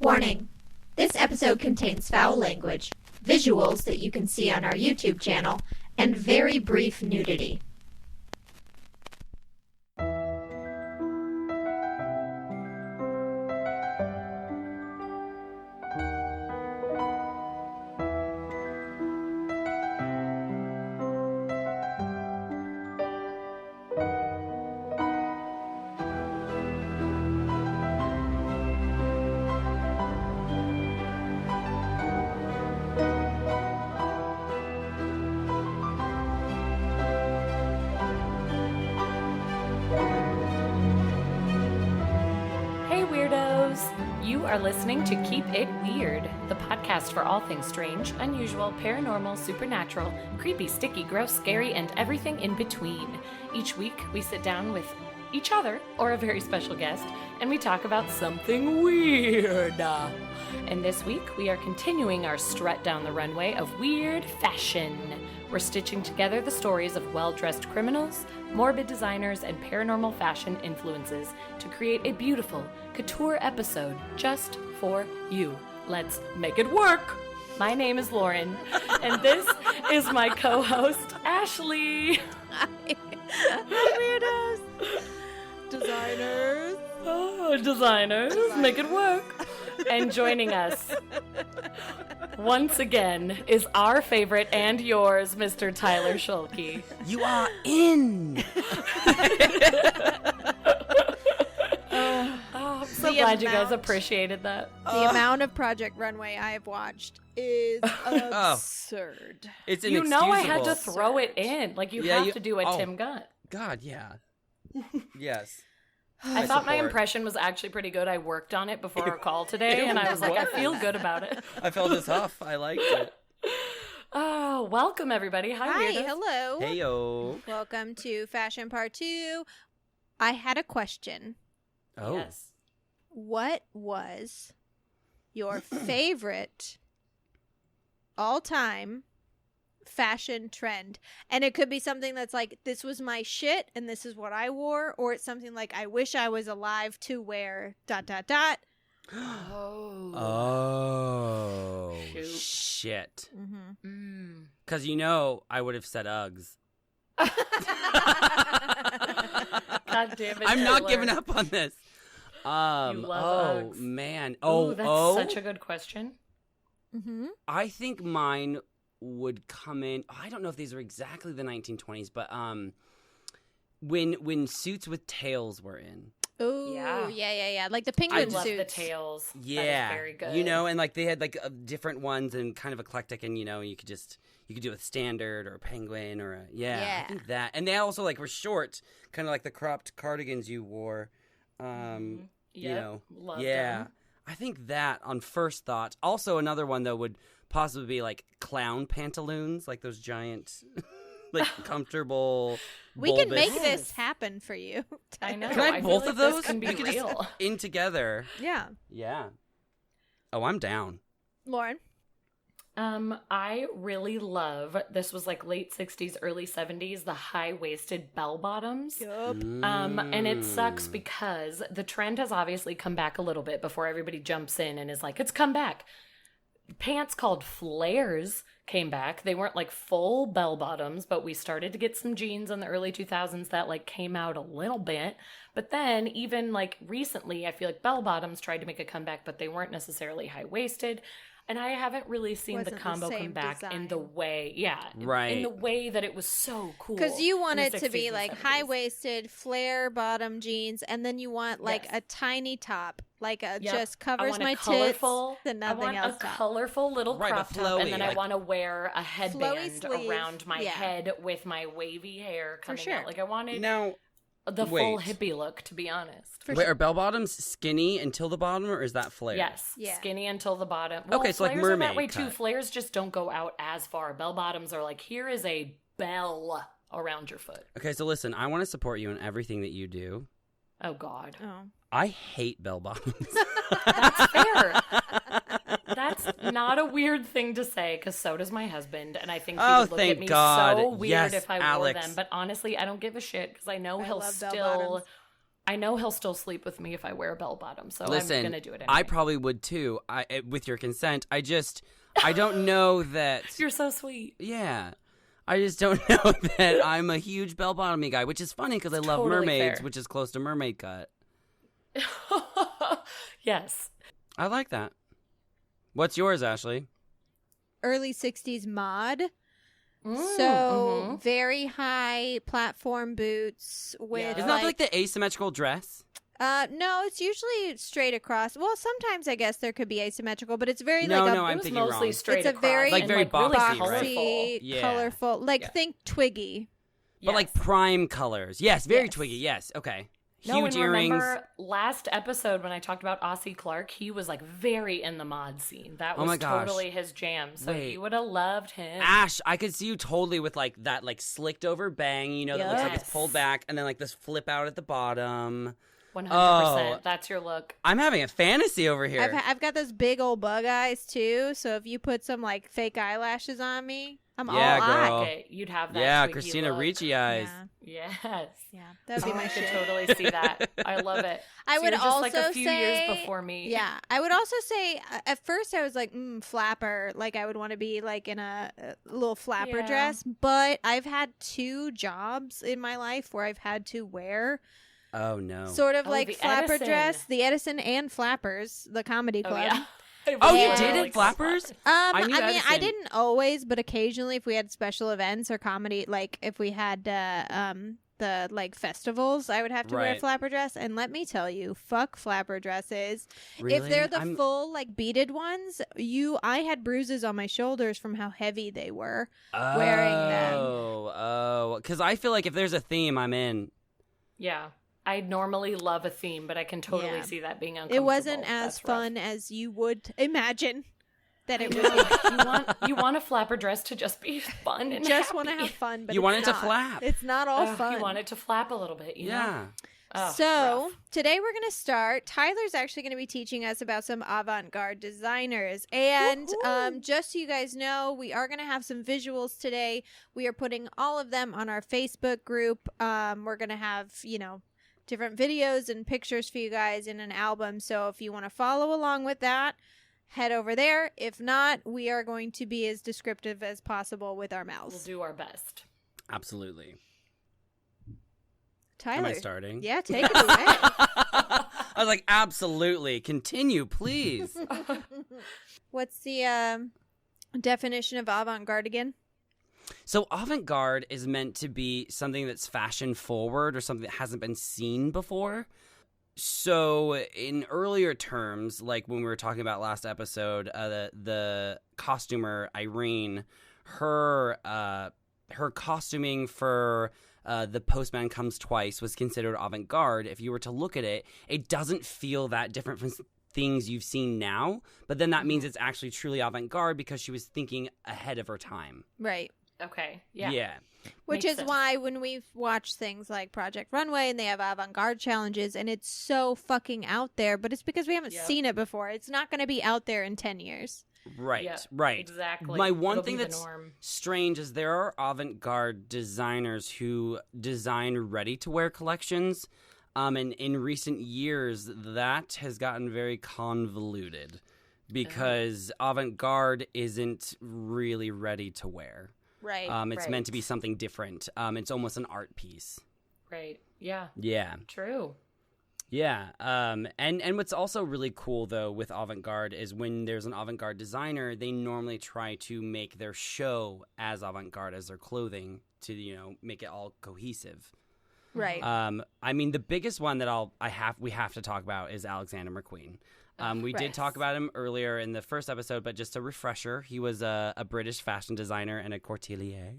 Warning. This episode contains foul language, visuals that you can see on our YouTube channel, and very brief nudity. You are listening to Keep It Weird, the podcast for all things strange, unusual, paranormal, supernatural, creepy, sticky, gross, scary, and everything in between. Each week, we sit down with each other or a very special guest, and we talk about something weird. And this week, we are continuing our strut down the runway of weird fashion. We're stitching together the stories of well-dressed criminals, morbid designers, and paranormal fashion influences to create a beautiful couture episode just for you. Let's make it work! My name is Lauren, and this is my co-host, Ashley. Hi, Weirdos. Designers. Oh, designers, make it work. And joining us once again is our favorite and yours, Mr. Tyler Schulke. You are in! I'm so glad you guys appreciated that. The amount of Project Runway I have watched is absurd. It's You inexcusable. know I had to throw it in. Like, you have to do a Tim Gunn. God, yeah. Yes. I thought my impression was actually pretty good. I worked on it before our call today, and I was like, I feel good about it. I felt this huff. I liked it. Oh, welcome, everybody. Hi, Weirdos. Hello. Heyo. Welcome to Fashion Part 2. I had a question. Oh. Yes. What was your favorite all-time fashion trend? And it could be something that's like, this was my shit and this is what I wore, or it's something like, I wish I was alive to wear ... Oh. Shoot. Shit. Mm-hmm. Because you know I would have said Uggs. God damn it, I'm not Taylor. giving up on this. You love Uggs. Man. Ooh, that's such a good question. Mm-hmm. I think mine would come in. I don't know if these are exactly the 1920s, but when suits with tails were in. Oh, yeah. Like the penguin I love suits. the tails. Yeah, that is very good. You know, and like they had like different ones and kind of eclectic, and you know, you could do a standard or a penguin or I think that, and they also like were short, kind of like the cropped cardigans you wore. You know, loved yeah. them. I think that on first thought. Also, another one though would possibly be like clown pantaloons, like those giant, like comfortable. We can make bulbous- this happen for you. I know. Can I have feel both like of those? This can be We could real. just in together. Yeah. Yeah. Oh, I'm down. Lauren? I really love, this was like late 60s, early 70s, the high-waisted bell-bottoms. Yup. And it sucks because the trend has obviously come back a little bit before everybody jumps in and is like, it's come back. Pants called flares came back. They weren't like full bell-bottoms, but we started to get some jeans in the early 2000s that like came out a little bit. But then even like recently, I feel like bell-bottoms tried to make a comeback, but they weren't necessarily high-waisted. And I haven't really seen the Wasn't the combo same come back design. in the way, Right. in the way that it was so cool. Because you want in it the to 60s be and like 70s. high-waisted, flare-bottom jeans, and then you want like Yes. a tiny top, like a Yep. just I covers want a my colorful, tits and I nothing want else. a top. colorful little Right, crop but top, and flowy, then like- I want to wear a headband sleeve, around my yeah. head with my wavy hair coming sure. out. Like I wanted Now, the full wait. hippie look, to be honest. For wait, sure. are bell bottoms skinny until the bottom, or is that flare? Yes, Yeah. skinny until the bottom. Well, Okay, so like flares are that mermaid way too. cut. Flares just don't go out as far. Bell bottoms are like, here is a bell around your foot. Okay, so listen, I want to support you in everything that you do. Oh God, Oh. I hate bell bottoms. that's fair. That's not a weird thing to say, because so does my husband, and I think he Oh, would look thank at me God. so weird Yes, if I Alex. wore them. But honestly, I don't give a shit, because I know I he'll love bell still bottoms. I know he'll still sleep with me if I wear a bell bottom, so Listen, I'm gonna do it anyway. I probably would too, with your consent. I don't know that. You're so sweet. Yeah. I just don't know that I'm a huge bell-bottoming guy, which is funny because I love totally mermaids, fair. which is close to mermaid cut. Yes. I like that. What's yours, Ashley? Early 60s mod. Mm, So very high platform boots with Yeah. Isn't that like the asymmetrical dress? no, it's usually straight across. Well, sometimes I guess there could be asymmetrical, but it's very No, like no, a I'm It was thinking mostly wrong. straight It's a across. very- and, Like, very really boxy, colorful. boxy, Yeah. colorful. Like Yeah. think Twiggy. But like Yes. prime colors. Yes, very Yes. Twiggy. Yes, okay. No, Huge and earrings. remember last episode when I talked about Aussie Clark, he was like very in the mod scene. That Oh was my gosh. totally his jam. So Wait. you would have loved him. Ash, I could see you totally with like that like slicked over bang, that looks like it's Yes. pulled back, and then like this flip out at the bottom. 100%. Oh. That's your look. I'm having a fantasy over here. I've got those big old bug eyes too. So if you put some like fake eyelashes on me, I'm Yeah, all eye. girl. Okay, you'd have that. Yeah, Twiggy Christina look. Ricci eyes. Yeah, Yes. yeah, that'd be Oh, my I could shit. totally see that. I love it. I So would you're just also like a few say, years before me. Yeah, I would also say at first I was like flapper, like I would want to be like in a little flapper Yeah. dress. But I've had 2 jobs in my life where I've had to wear Oh no. sort of Oh, like the flapper Edison. dress, the Edison and Flappers, the comedy Oh, club. yeah. I Oh, really you Yeah. did like it, Flappers? I knew mean, I Edison. didn't always, but occasionally, if we had special events or comedy, like if we had the like festivals, I would have to wear a Right. flapper dress. And let me tell you, fuck flapper dresses. Really? If they're the I'm- full like beaded ones, I had bruises on my shoulders from how heavy they were wearing them. Oh, because I feel like if there's a theme, I'm in. Yeah. I normally love a theme, but I can totally Yeah. see that being uncomfortable. It wasn't as That's rough. fun as you would imagine that it I would be. know. you want a flapper dress to just be fun and Just want to happy. have fun, but You it's want it to not. flap. It's not all Ugh, fun. You want it to flap a little bit, you know? Yeah. Ugh, So rough. today we're going to start. Tyler's actually going to be teaching us about some avant-garde designers. And just so you guys know, we are going to have some visuals today. We are putting all of them on our Facebook group. We're going to have, different videos and pictures for you guys in an album. So if you want to follow along with that, head over there. If not, we are going to be as descriptive as possible with our We'll mouths. do our best. Absolutely. Tyler. Am I starting? Yeah, take it away. I was like, absolutely. Continue, please. What's the definition of avant-garde again? So avant-garde is meant to be something that's fashion forward or something that hasn't been seen before. So in earlier terms, like when we were talking about last episode, the costumer Irene, her costuming for The Postman Comes Twice was considered avant-garde. If you were to look at it, it doesn't feel that different from things you've seen now, but then that means it's actually truly avant-garde because she was thinking ahead of her time. Right. Okay. Yeah. Which Makes is sense. why when we've watched things like Project Runway and they have avant-garde challenges and it's so fucking out there, but it's because we haven't Yep. seen it before. It's not going to be out there in 10 years. Right, Yeah, right. Exactly. My one It'll thing be the that's norm. strange is there are avant-garde designers who design ready-to-wear collections, and in recent years that has gotten very convoluted because avant-garde isn't really ready to wear. Right. It's Right. meant to be something different. It's almost an art piece. Right. Yeah. Yeah. True. Yeah. And what's also really cool, though, with avant-garde is when there's an avant-garde designer, they normally try to make their show as avant-garde as their clothing to, make it all cohesive. right. I mean, the biggest one that we have to talk about is Alexander McQueen. We did Right. talk about him earlier in the first episode, but just a refresher, he was a British fashion designer and a couturier.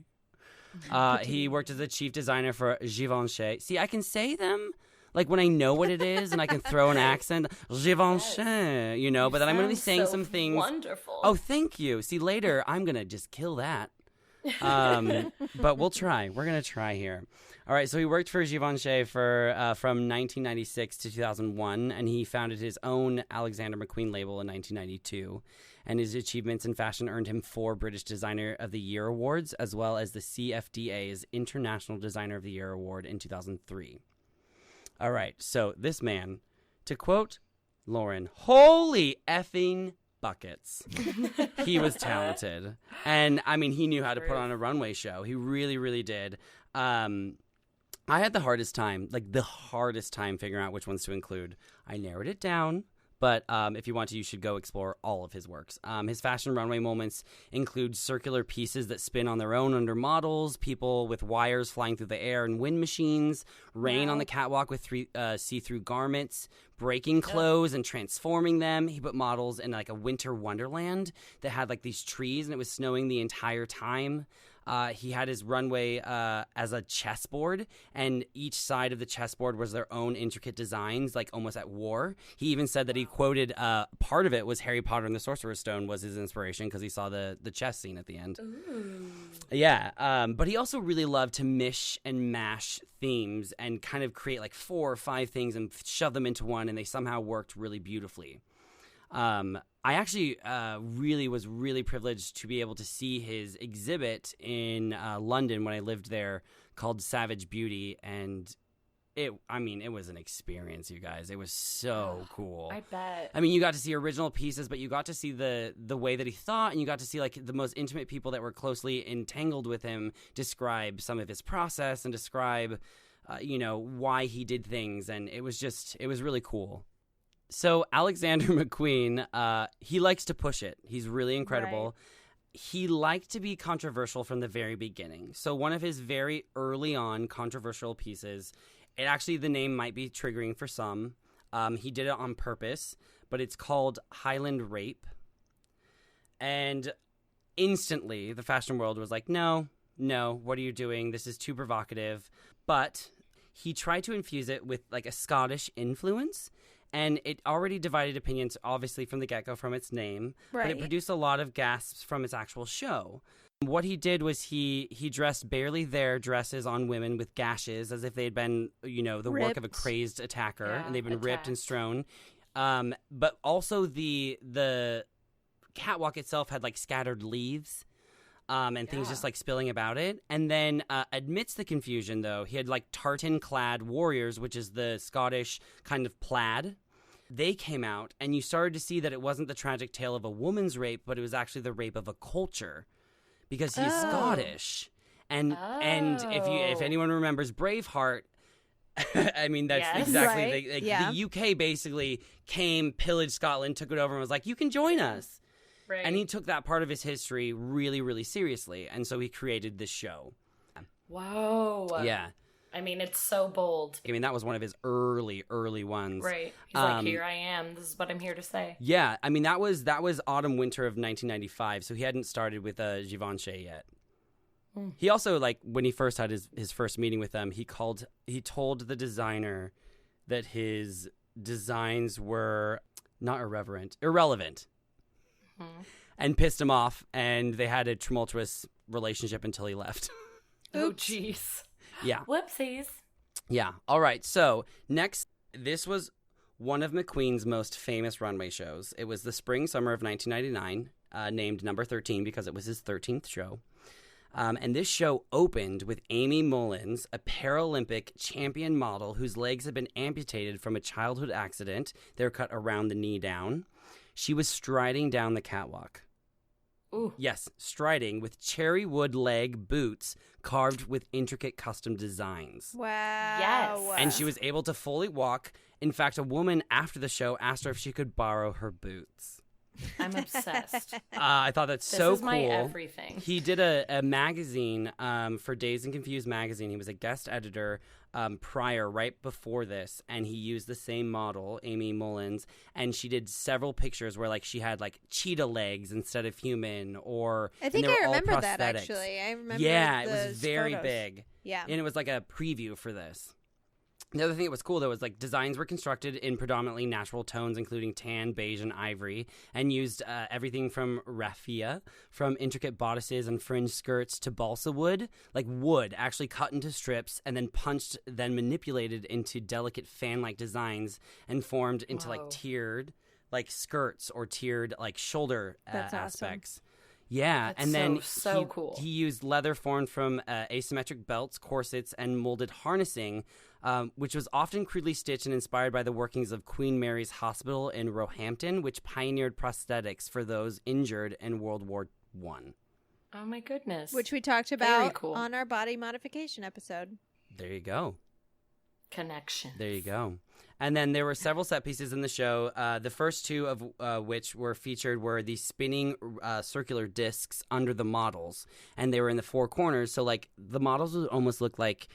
He worked as a chief designer for Givenchy. See, I can say them like when I know what it is and I can throw an accent. Givenchy, but then I'm going to be Sounds saying so some things. Wonderful. Oh, thank you. See, later I'm going to just kill that. But we'll try. We're going to try here. All right, so he worked for Givenchy from 1996 to 2001, and he founded his own Alexander McQueen label in 1992. And his achievements in fashion earned him 4 British Designer of the Year awards, as well as the CFDA's International Designer of the Year award in 2003. All right, so this man, to quote Lauren, holy effing buckets. He was talented. And, I mean, he knew how to put on a runway show. He really, really did. I had the hardest time figuring out which ones to include. I narrowed it down. But if you want to, you should go explore all of his works. His fashion runway moments include circular pieces that spin on their own under models, people with wires flying through the air and wind machines, rain on the catwalk with see-through garments, breaking clothes and transforming them. He put models in like a winter wonderland that had like these trees and it was snowing the entire time. He had his runway as a chessboard, and each side of the chessboard was their own intricate designs, like almost at war. He even said that he quoted part of it was Harry Potter and the Sorcerer's Stone was his inspiration because he saw the chess scene at the end. Ooh. Yeah, but he also really loved to mish and mash themes and kind of create like 4 or 5 things and shove them into one, and they somehow worked really beautifully. I actually was really privileged to be able to see his exhibit in London when I lived there called Savage Beauty, and it was an experience, you guys. It was so cool. I bet. I mean, you got to see original pieces, but you got to see the way that he thought, and you got to see like the most intimate people that were closely entangled with him describe some of his process and describe, why he did things, and it was really cool. So Alexander McQueen, he likes to push it. He's really incredible. Right. He liked to be controversial from the very beginning. So one of his very early on controversial pieces, the name might be triggering for some. He did it on purpose, but it's called Highland Rape. And instantly the fashion world was like, no, what are you doing? This is too provocative. But he tried to infuse it with like a Scottish influence. And it already divided opinions, obviously, from the get-go from its name. Right. But it produced a lot of gasps from its actual show. What he did was he dressed barely there dresses on women with gashes as if they had been, the work of a crazed attacker. Yeah, and they've been ripped and strewn. But also the catwalk itself had, like, scattered leaves. And things just like spilling about it. And then amidst the confusion, though, he had like tartan-clad warriors, which is the Scottish kind of plaid. They came out, and you started to see that it wasn't the tragic tale of a woman's rape, but it was actually the rape of a culture, because he's Scottish. And if anyone remembers Braveheart, I mean that's exactly the UK basically came, pillaged Scotland, took it over, and was like, "You can join us." Right. And he took that part of his history really, really seriously. And so he created this show. Whoa. Yeah. I mean, it's so bold. I mean, that was one of his early ones. Right. He's like, here I am. This is what I'm here to say. Yeah. I mean, that was autumn, winter of 1995. So he hadn't started with Givenchy yet. Mm. He also, like, when he first had his first meeting with them, he told the designer that his designs were not irrelevant. And pissed him off, and they had a tumultuous relationship until he left. Oh, jeez. Yeah. Whoopsies. Yeah. All right. So next, this was one of McQueen's most famous runway shows. It was the spring-summer of 1999, named number 13 because it was his 13th show. And this show opened with Amy Mullins, a Paralympic champion model whose legs had been amputated from a childhood accident. They were cut around the knee down. She was striding down the catwalk. Ooh. Yes, striding with cherry wood leg boots carved with intricate custom designs. Wow. Yes. And she was able to fully walk. In fact, a woman after the show asked her if she could borrow her boots. I'm obsessed. I thought that's so cool. This is my everything. He did a magazine for Dazed and Confused magazine. He was a guest editor right before this, and he used the same model, Amy Mullins, and she did several pictures where like she had like cheetah legs instead of human, or I think I remember that actually. I remember. Yeah, it was very photos. Big. Yeah, and it was like a preview for this. The other thing that was cool, though, was like designs were constructed in predominantly natural tones, including tan, beige, and ivory, and used everything from raffia, from intricate bodices and fringe skirts to balsa wood, like wood actually cut into strips and then punched, then manipulated into delicate fan-like designs and formed into like tiered like skirts or tiered like shoulder aspects. Awesome. Yeah, That's and then so cool. He used leather formed from asymmetric belts, corsets, and molded harnessing, which was often crudely stitched and inspired by the workings of Queen Mary's Hospital in Roehampton, which pioneered prosthetics for those injured in World War I. Oh my goodness. Which we talked about on our body modification episode. There you go. Connection. There you go. And then there were several set pieces in the show, the first two of which were featured were the spinning circular discs under the models, and they were in the four corners. So, like, the models would almost look like,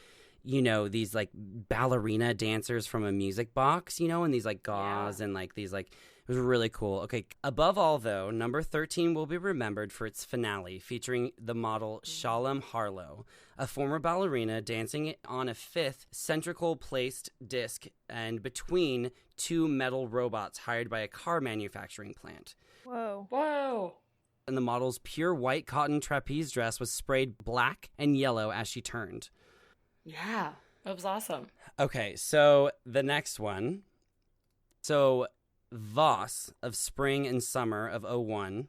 you know, these, like, ballerina dancers from a music box, you know, and these, like, gauze and, like, these, like, it was really cool. Okay, above all, though, number 13 will be remembered for its finale, featuring the model Shalom Harlow, a former ballerina dancing on a fifth centrical placed disc and between two metal robots hired by a car manufacturing plant. Whoa. And the model's pure white cotton trapeze dress was sprayed black and yellow as she turned. Yeah, that was awesome. Okay, so the next one. So Voss of Spring and Summer of 01,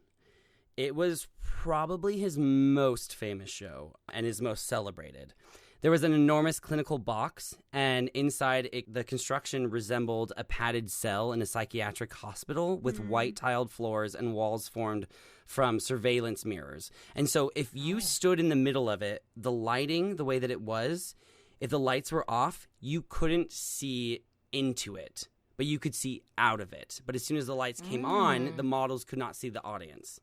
it was probably his most famous show and his most celebrated. There was an enormous clinical box, and inside the construction resembled a padded cell in a psychiatric hospital with white tiled floors and walls formed from surveillance mirrors. And so if you stood in the middle of it, the lighting, the way that it was, if the lights were off, you couldn't see into it, but you could see out of it. But as soon as the lights came on, the models could not see the audience.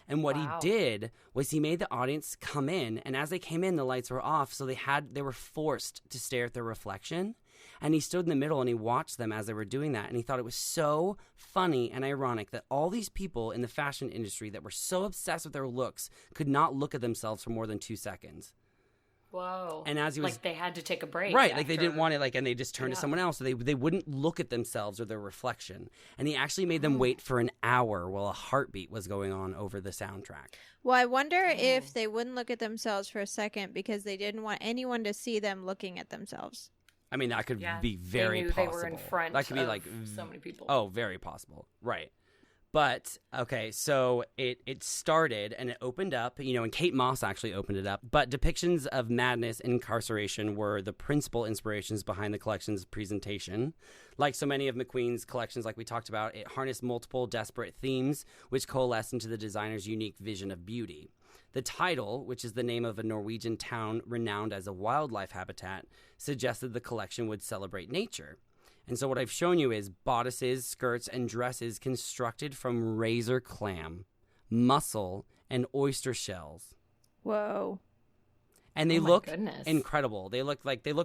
And what he did was he made the audience come in, and as they came in, the lights were off, so they were forced to stare at their reflection. And he stood in the middle and he watched them as they were doing that, and he thought it was so funny and ironic that all these people in the fashion industry that were so obsessed with their looks could not look at themselves for more than 2 seconds. Whoa. And as he was, like, they had to take a break. Right, like they didn't want it, like, and they just turned to someone else, so they wouldn't look at themselves or their reflection. And he actually made them wait for an hour while a heartbeat was going on over the soundtrack. Well, I wonder if they wouldn't look at themselves for a second because they didn't want anyone to see them looking at themselves. I mean, that could be very they knew possible. They were in front that could be of like so many people. Oh, very possible. Right. But, okay, so it started and it opened up, you know, and Kate Moss actually opened it up. But depictions of madness and incarceration were the principal inspirations behind the collection's presentation. Like so many of McQueen's collections, like we talked about, it harnessed multiple desperate themes, which coalesced into the designer's unique vision of beauty. The title, which is the name of a Norwegian town renowned as a wildlife habitat, suggested the collection would celebrate nature. And so what I've shown you is bodices, skirts, and dresses constructed from razor clam, mussel, and oyster shells. Whoa. And they look incredible. They look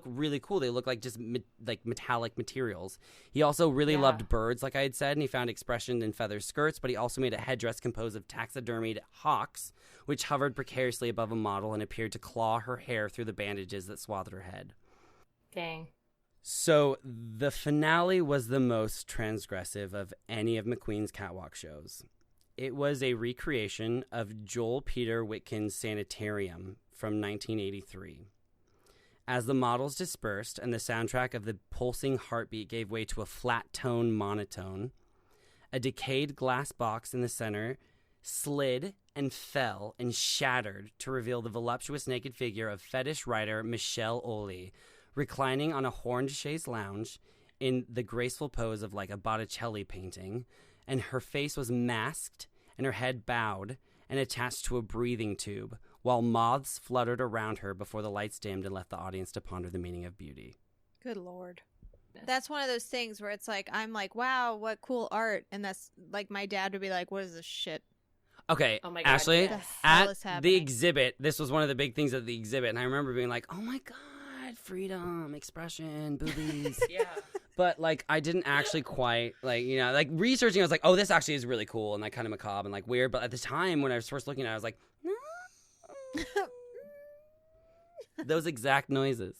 really cool. They look like just like metallic materials. He also really loved birds, like I had said, and he found expression in feather skirts, but he also made a headdress composed of taxidermied hawks, which hovered precariously above a model and appeared to claw her hair through the bandages that swathed her head. Dang. So the finale was the most transgressive of any of McQueen's catwalk shows. It was a recreation of Joel Peter Witkin's Sanitarium from 1983. As the models dispersed and the soundtrack of the pulsing heartbeat gave way to a flat tone monotone, a decayed glass box in the center slid and fell and shattered to reveal the voluptuous naked figure of fetish writer Michelle Oley, reclining on a horned chaise lounge in the graceful pose of like a Botticelli painting, and her face was masked and her head bowed and attached to a breathing tube, while moths fluttered around her before the lights dimmed and left the audience to ponder the meaning of beauty. Good Lord. That's one of those things where it's like, I'm like, wow, what cool art. And that's like, my dad would be like, what is this shit? Okay, oh my God, Ashley, yes. at the exhibit, this was one of the big things at the exhibit, and I remember being like, oh my God, freedom, expression, boobies. Yeah. But, like, I didn't actually quite, like, you know, like, researching, I was like, oh, this actually is really cool and, like, kind of macabre and, like, weird. But at the time when I was first looking at it, I was like, no. Those exact noises.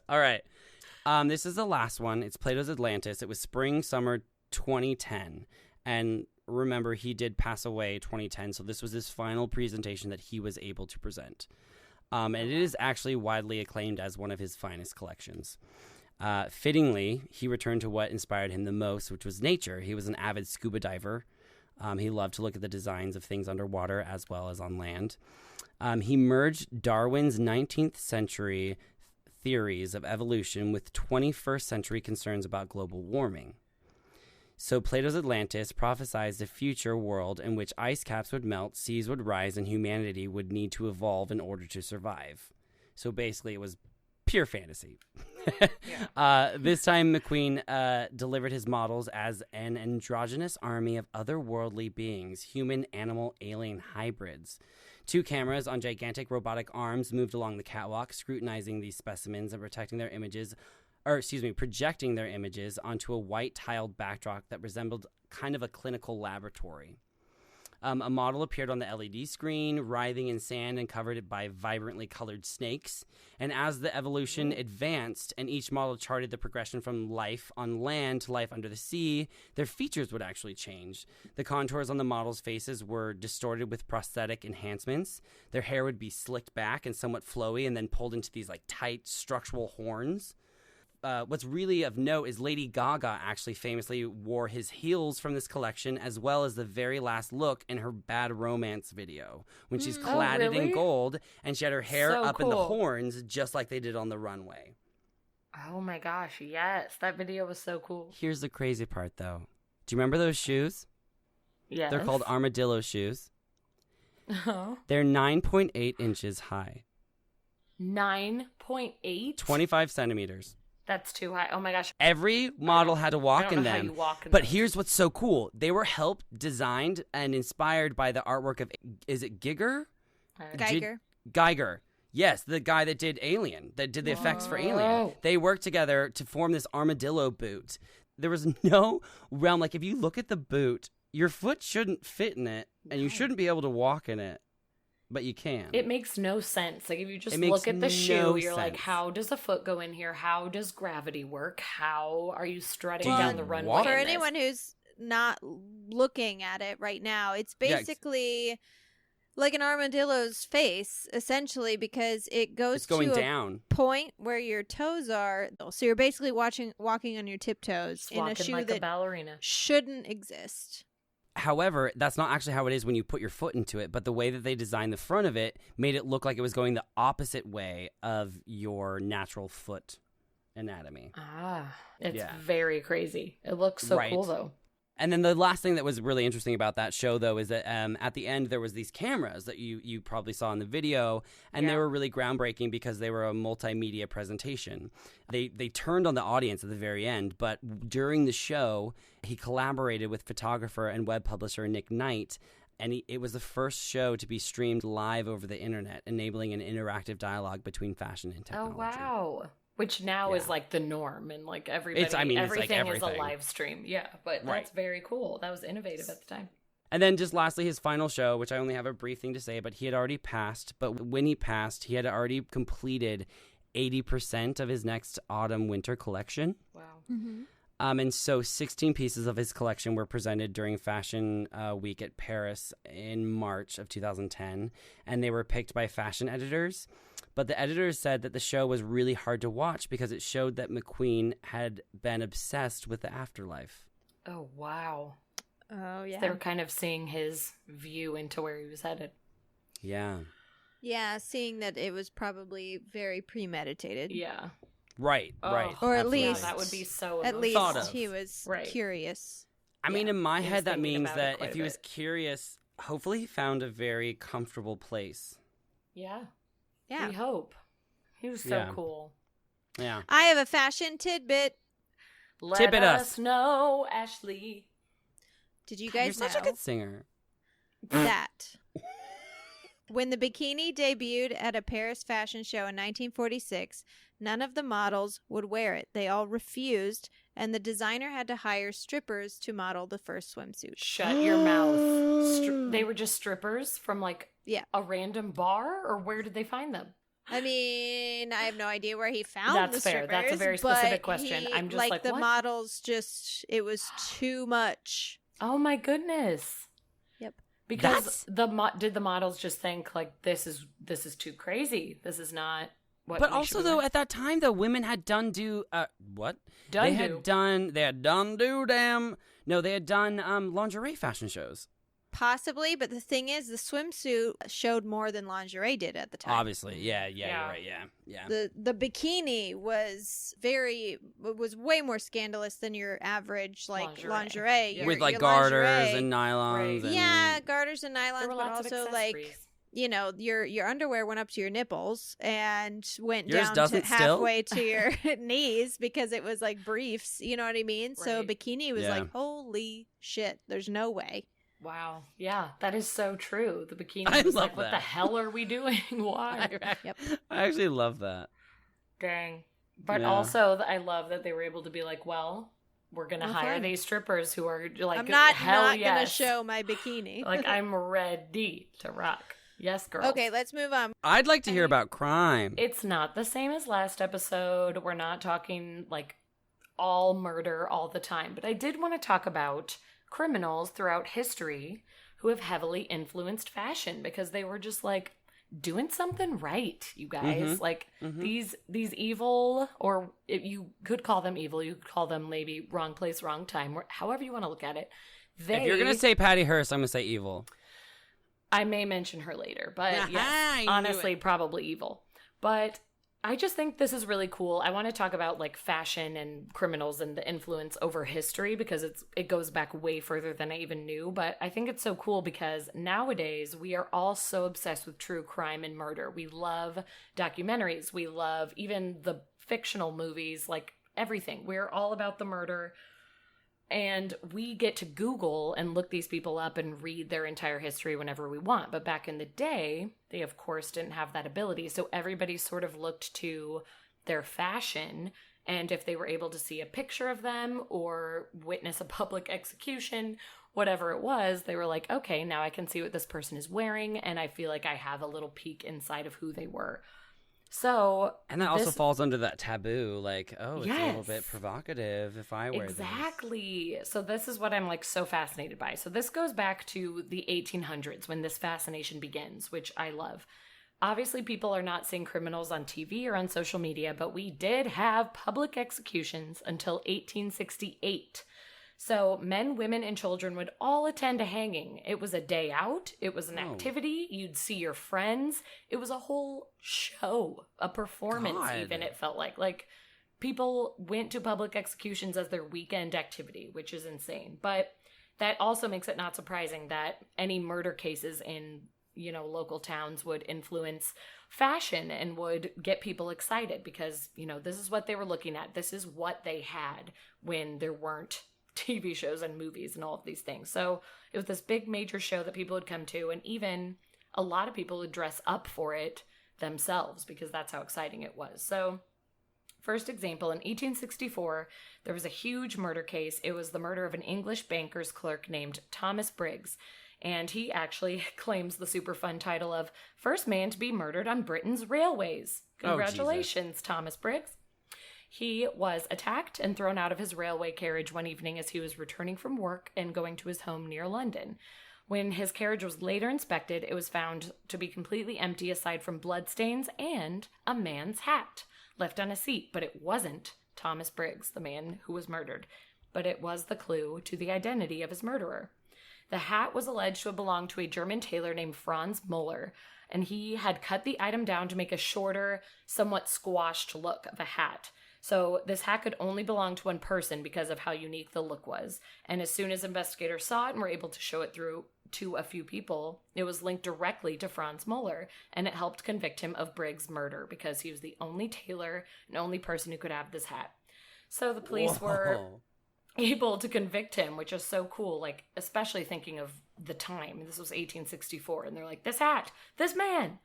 All right. This is the last one. It's Plato's Atlantis. It was spring, summer 2010. And remember, he did pass away 2010, so this was his final presentation that he was able to present. And it is actually widely acclaimed as one of his finest collections. Fittingly, he returned to what inspired him the most, which was nature. He was an avid scuba diver. He loved to look at the designs of things underwater as well as on land. He merged Darwin's 19th century theories of evolution with 21st century concerns about global warming. So Plato's Atlantis prophesized a future world in which ice caps would melt, seas would rise, and humanity would need to evolve in order to survive. So basically it was pure fantasy. This time McQueen delivered his models as an androgynous army of otherworldly beings, human, animal, alien hybrids. 2 cameras on gigantic robotic arms moved along the catwalk, scrutinizing these specimens and projecting their images onto a white tiled backdrop that resembled kind of a clinical laboratory. A model appeared on the LED screen, writhing in sand and covered by vibrantly colored snakes. And as the evolution advanced and each model charted the progression from life on land to life under the sea, their features would actually change. The contours on the models' faces were distorted with prosthetic enhancements. Their hair would be slicked back and somewhat flowy and then pulled into these like tight structural horns. What's really of note is Lady Gaga actually famously wore his heels from this collection, as well as the very last look in her Bad Romance video, when she's cladded in gold and she had her hair up in the horns, just like they did on the runway. Oh my gosh, yes. That video was so cool. Here's the crazy part, though. Do you remember those shoes? Yes. They're called armadillo shoes. Oh. They're 9.8 inches high. 9.8? 25 centimeters. That's too high. Oh my gosh. Every model had to walk in them. How you walk in but those. Here's what's so cool. They were helped, designed, and inspired by the artwork of, is it Giger? Geiger. Yes, the guy that did Alien, that did the effects for Alien. They worked together to form this armadillo boot. There was no realm. Like, if you look at the boot, your foot shouldn't fit in it, and you shouldn't be able to walk in it. But you can. It makes no sense. Like, if you just look at the shoe, you're like, how does a foot go in here? How does gravity work? How are you strutting down the runway? For anyone who's not looking at it right now, it's basically like an armadillo's face, essentially, because it goes going to down. A point where your toes are. So you're basically walking on your tiptoes in a shoe like that a ballerina. Shouldn't exist. However, that's not actually how it is when you put your foot into it, but the way that they designed the front of it made it look like it was going the opposite way of your natural foot anatomy. It's very crazy. It looks so cool, though. And then the last thing that was really interesting about that show, though, is that at the end there was these cameras that you probably saw in the video, and they were really groundbreaking because they were a multimedia presentation. They turned on the audience at the very end, but during the show, he collaborated with photographer and web publisher Nick Knight, and it was the first show to be streamed live over the internet, enabling an interactive dialogue between fashion and technology. Oh, wow. Which now is like the norm, and like everybody, everything is a live stream. Yeah, but that's very cool. That was innovative at the time. And then just lastly, his final show, which I only have a brief thing to say, but he had already passed. But when he passed, he had already completed 80% of his next autumn-winter collection. Wow. Mm-hmm. And so 16 pieces of his collection were presented during Fashion Week at Paris in March of 2010, and they were picked by fashion editors. But the editors said that the show was really hard to watch because it showed that McQueen had been obsessed with the afterlife. Oh, wow. Oh, yeah. So they were kind of seeing his view into where he was headed. Yeah. Yeah, seeing that it was probably very premeditated. Yeah. Right. Or absolutely. at least that would be so at least thought of. he was curious. I mean, in my head, that means that if he was curious, hopefully he found a very comfortable place. Yeah. Yeah. We hope. He was so cool. Yeah. I have a fashion tidbit. Let us know, Ashley. Did you guys know? You're such a good singer. That when the bikini debuted at a Paris fashion show in 1946, none of the models would wear it. They all refused, and the designer had to hire strippers to model the first swimsuit. Shut your mouth. They were just strippers from like a random bar, or where did they find them? I mean, I have no idea where he found the strippers. That's a very specific question. I'm just like, the what? models just, it was too much. Oh my goodness. Yep. Because did the models just think like this is too crazy? This is not. what. But we also, should though, wear. at that time, though, women had done what? Done They had done lingerie fashion shows. Possibly, but the thing is, the swimsuit showed more than lingerie did at the time. Obviously, yeah, you're right, yeah. The bikini was way more scandalous than your average lingerie. Yeah. With Your garters lingerie. and nylons. Right. And... Yeah, garters and nylons, There were but lots of also accessories. your underwear went up to your nipples and went Yours down to doesn't still? halfway to your knees because it was like briefs. You know what I mean? So Right. bikini was Yeah. like, holy shit, there's no way. Wow. Yeah, that is so true. The bikini I was love like, what the that. hell are we doing? Why? Yep. I actually love that. Dang. But Yeah. also, I love that they were able to be like, well, we're going to Well, hire fine. these strippers who are like, I'm not hell gonna yes. show my bikini. Like, I'm ready to rock. Yes, girl. Okay, let's move on. I'd like to hear about crime. It's not the same as last episode. We're not talking like all murder all the time. But I did want to talk about criminals throughout history who have heavily influenced fashion because they were just like doing something right, you guys. Like these evil, or if you could call them evil, you could call them maybe wrong place, wrong time, or however you want to look at it. If you're gonna say Patty Hearst, I'm gonna say evil. I may mention her later, but I yes, knew honestly, probably evil. But I just think this is really cool. I want to talk about like fashion and criminals and the influence over history because it goes back way further than I even knew. But I think it's so cool because nowadays we are all so obsessed with true crime and murder. We love documentaries. We love even the fictional movies, like everything. We're all about the murder. And we get to Google and look these people up and read their entire history whenever we want. But back in the day, they, of course, didn't have that ability. So everybody sort of looked to their fashion. And if they were able to see a picture of them or witness a public execution, whatever it was, they were like, okay, now I can see what this person is wearing. And I feel like I have a little peek inside of who they were. So, and that also falls under that taboo, like, oh, it's a little Yes. bit provocative if I wear this. Exactly. So this is what I'm like so fascinated by. So this goes back to the 1800s when this fascination begins, which I love. Obviously, people are not seeing criminals on TV or on social media, but we did have public executions until 1868. So men, women, and children would all attend a hanging. It was a day out. It was an activity. You'd see your friends. It was a whole show, a performance even, it felt like. Like, people went to public executions as their weekend activity, which is insane. But that also makes it not surprising that any murder cases in, local towns would influence fashion and would get people excited because, this is what they were looking at. This is what they had when there weren't TV shows and movies and all of these things. So it was this big major show that people would come to, and even a lot of people would dress up for it themselves because that's how exciting it was. So first example, in 1864, there was a huge murder case. It was the murder of an English banker's clerk named Thomas Briggs. And he actually claims the super fun title of first man to be murdered on Britain's railways. Congratulations, Thomas Briggs. He was attacked and thrown out of his railway carriage one evening as he was returning from work and going to his home near London. When his carriage was later inspected, it was found to be completely empty aside from bloodstains and a man's hat left on a seat. But it wasn't Thomas Briggs, the man who was murdered, but it was the clue to the identity of his murderer. The hat was alleged to have belonged to a German tailor named Franz Muller, and he had cut the item down to make a shorter, somewhat squashed look of a hat. So this hat could only belong to one person because of how unique the look was. And as soon as investigators saw it and were able to show it through to a few people, it was linked directly to Franz Muller, and it helped convict him of Briggs' murder because he was the only tailor and only person who could have this hat. So the police were able to convict him, which is so cool, like, especially thinking of the time. This was 1864, and they're like, this hat, this man.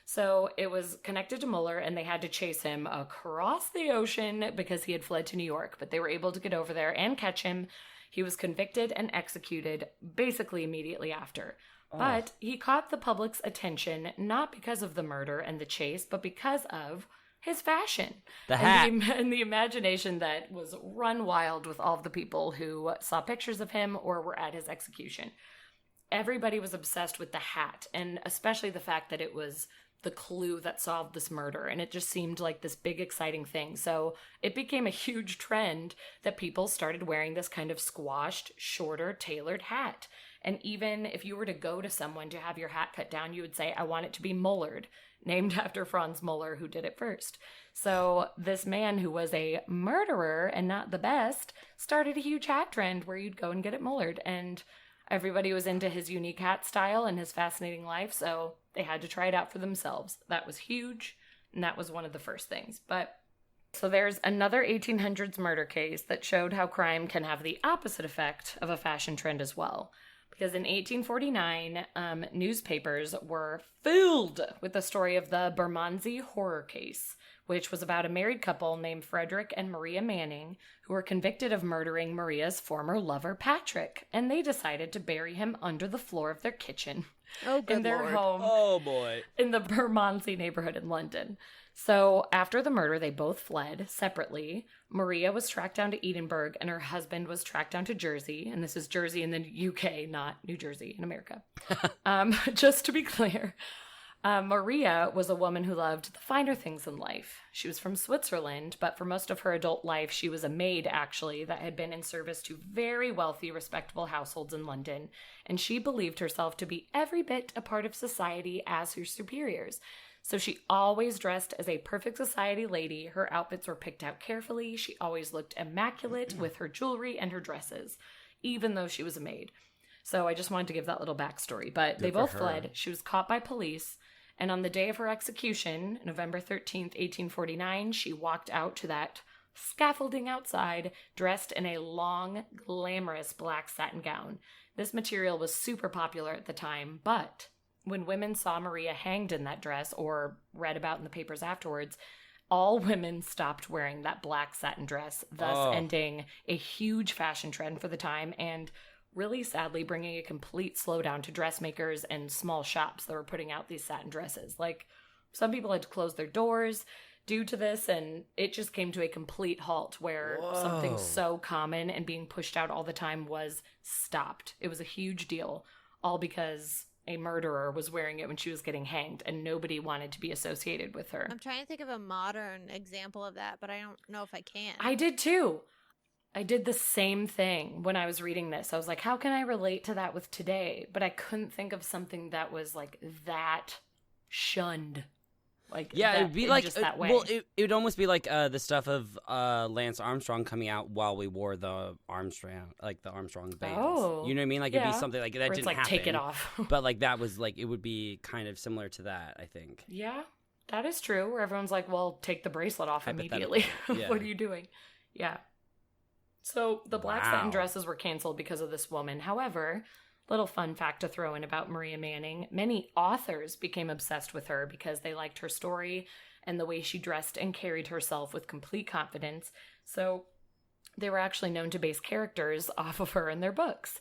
So it was connected to Muller, and they had to chase him across the ocean because he had fled to New York. But they were able to get over there and catch him. He was convicted and executed basically immediately after. Oh. But he caught the public's attention not because of the murder and the chase, but because of his fashion. The hat. And the imagination that was run wild with all of the people who saw pictures of him or were at his execution. Everybody was obsessed with the hat, and especially the fact that it was the clue that solved this murder, and it just seemed like this big exciting thing. So it became a huge trend that people started wearing this kind of squashed, shorter, tailored hat. And even if you were to go to someone to have your hat cut down, you would say, I want it to be mullered, named after Franz Muller, who did it first. So this man, who was a murderer and not the best, started a huge hat trend where you'd go and get it mullered. And everybody was into his unique hat style and his fascinating life, so they had to try it out for themselves. That was huge, and that was one of the first things. But so there's another 1800s murder case that showed how crime can have the opposite effect of a fashion trend as well. Because in 1849, newspapers were filled with the story of the Bermondsey horror case, which was about a married couple named Frederick and Maria Manning, who were convicted of murdering Maria's former lover, Patrick, and they decided to bury him under the floor of their kitchen in their home. Oh, boy. In the Bermondsey neighborhood in London. So after the murder, they both fled separately. Maria was tracked down to Edinburgh, and her husband was tracked down to Jersey. And this is Jersey in the UK, not New Jersey in America. Just to be clear, Maria was a woman who loved the finer things in life. She was from Switzerland, but for most of her adult life, she was a maid, actually, that had been in service to very wealthy, respectable households in London. And she believed herself to be every bit a part of society as her superiors. So she always dressed as a perfect society lady. Her outfits were picked out carefully. She always looked immaculate with her jewelry and her dresses, even though she was a maid. So I just wanted to give that little backstory. But they both fled. She was caught by police. And on the day of her execution, November 13th, 1849, she walked out to that scaffolding outside, dressed in a long, glamorous black satin gown. This material was super popular at the time, but when women saw Maria hanged in that dress or read about in the papers afterwards, all women stopped wearing that black satin dress, thus ending a huge fashion trend for the time and really sadly bringing a complete slowdown to dressmakers and small shops that were putting out these satin dresses. Like, some people had to close their doors due to this, and it just came to a complete halt where something so common and being pushed out all the time was stopped. It was a huge deal, all because a murderer was wearing it when she was getting hanged, and nobody wanted to be associated with her. I'm trying to think of a modern example of that, but I don't know if I can. I did too. I did the same thing when I was reading this. I was like, how can I relate to that with today? But I couldn't think of something that was like that shunned. Like, yeah, it'd be like just that way. Well, it would almost be like the stuff of Lance Armstrong coming out while we wore the Armstrong bands. Oh, you know what I mean? Like, it'd be something like that. Where didn't it's like, happen. take it off. But like that was like, it would be kind of similar to that, I think. Yeah, that is true. Where everyone's like, well, take the bracelet off immediately. Yeah. What are you doing? Yeah. So the black satin dresses were canceled because of this woman. However, little fun fact to throw in about Maria Manning, many authors became obsessed with her because they liked her story and the way she dressed and carried herself with complete confidence. So they were actually known to base characters off of her in their books,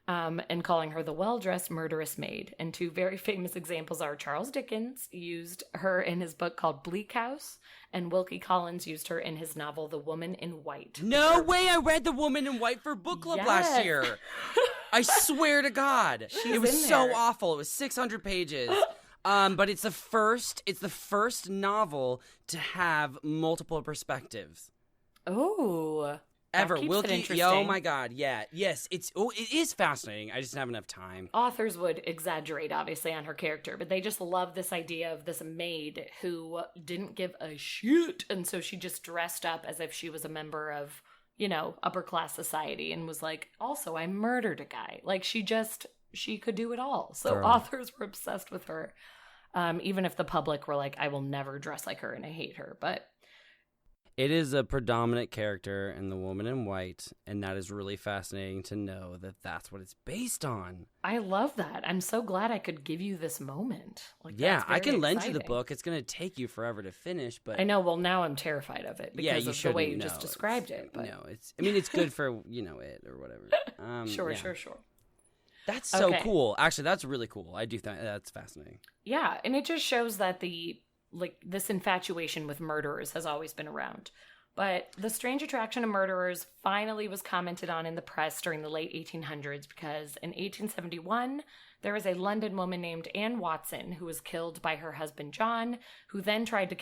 and calling her the well-dressed murderous maid. And two very famous examples are Charles Dickens used her in his book called Bleak House, and Wilkie Collins used her in his novel The Woman in White. No way! I read The Woman in White for book club last year. I swear to God, it was so awful. It was 600 pages. But it's the first novel to have multiple perspectives. Oh. Ever. Wilkie, oh my God, yeah. Yes, it is fascinating. I just didn't have enough time. Authors would exaggerate, obviously, on her character, but they just love this idea of this maid who didn't give a shit, and so she just dressed up as if she was a member of, you know, upper class society, and was like, also, I murdered a guy. Like, she could do it all. So authors were obsessed with her, even if the public were like, I will never dress like her and I hate her, but it is a predominant character in The Woman in White, and that is really fascinating to know that that's what it's based on. I love that. I'm so glad I could give you this moment. Like, yeah, I can lend you the book. It's going to take you forever to finish, but I know. Well, now I'm terrified of it because of the way you just described it. But no, it's good for it or whatever. Sure. That's so cool. Actually, that's really cool. I do think that's fascinating. Yeah, and it just shows that this infatuation with murderers has always been around. But the strange attraction of murderers finally was commented on in the press during the late 1800s because in 1871, there was a London woman named Anne Watson who was killed by her husband John, who then tried to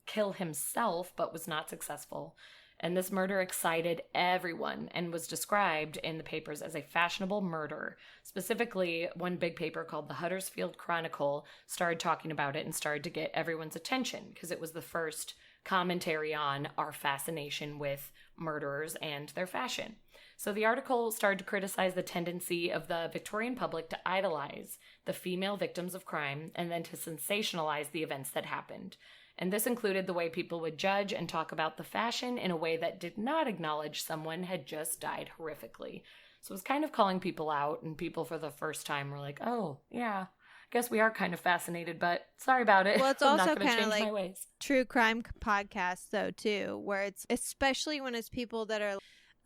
kill himself but was not successful. And this murder excited everyone and was described in the papers as a fashionable murder. Specifically, one big paper called the Huddersfield Chronicle started talking about it and started to get everyone's attention because it was the first commentary on our fascination with murderers and their fashion. So the article started to criticize the tendency of the Victorian public to idolize the female victims of crime and then to sensationalize the events that happened. And this included the way people would judge and talk about the fashion in a way that did not acknowledge someone had just died horrifically. So it was kind of calling people out, and people for the first time were like, oh, yeah, I guess we are kind of fascinated, but sorry about it. Well, it's I'm also not kind of change like my ways. true crime podcasts, though, too, where it's especially when it's people that are,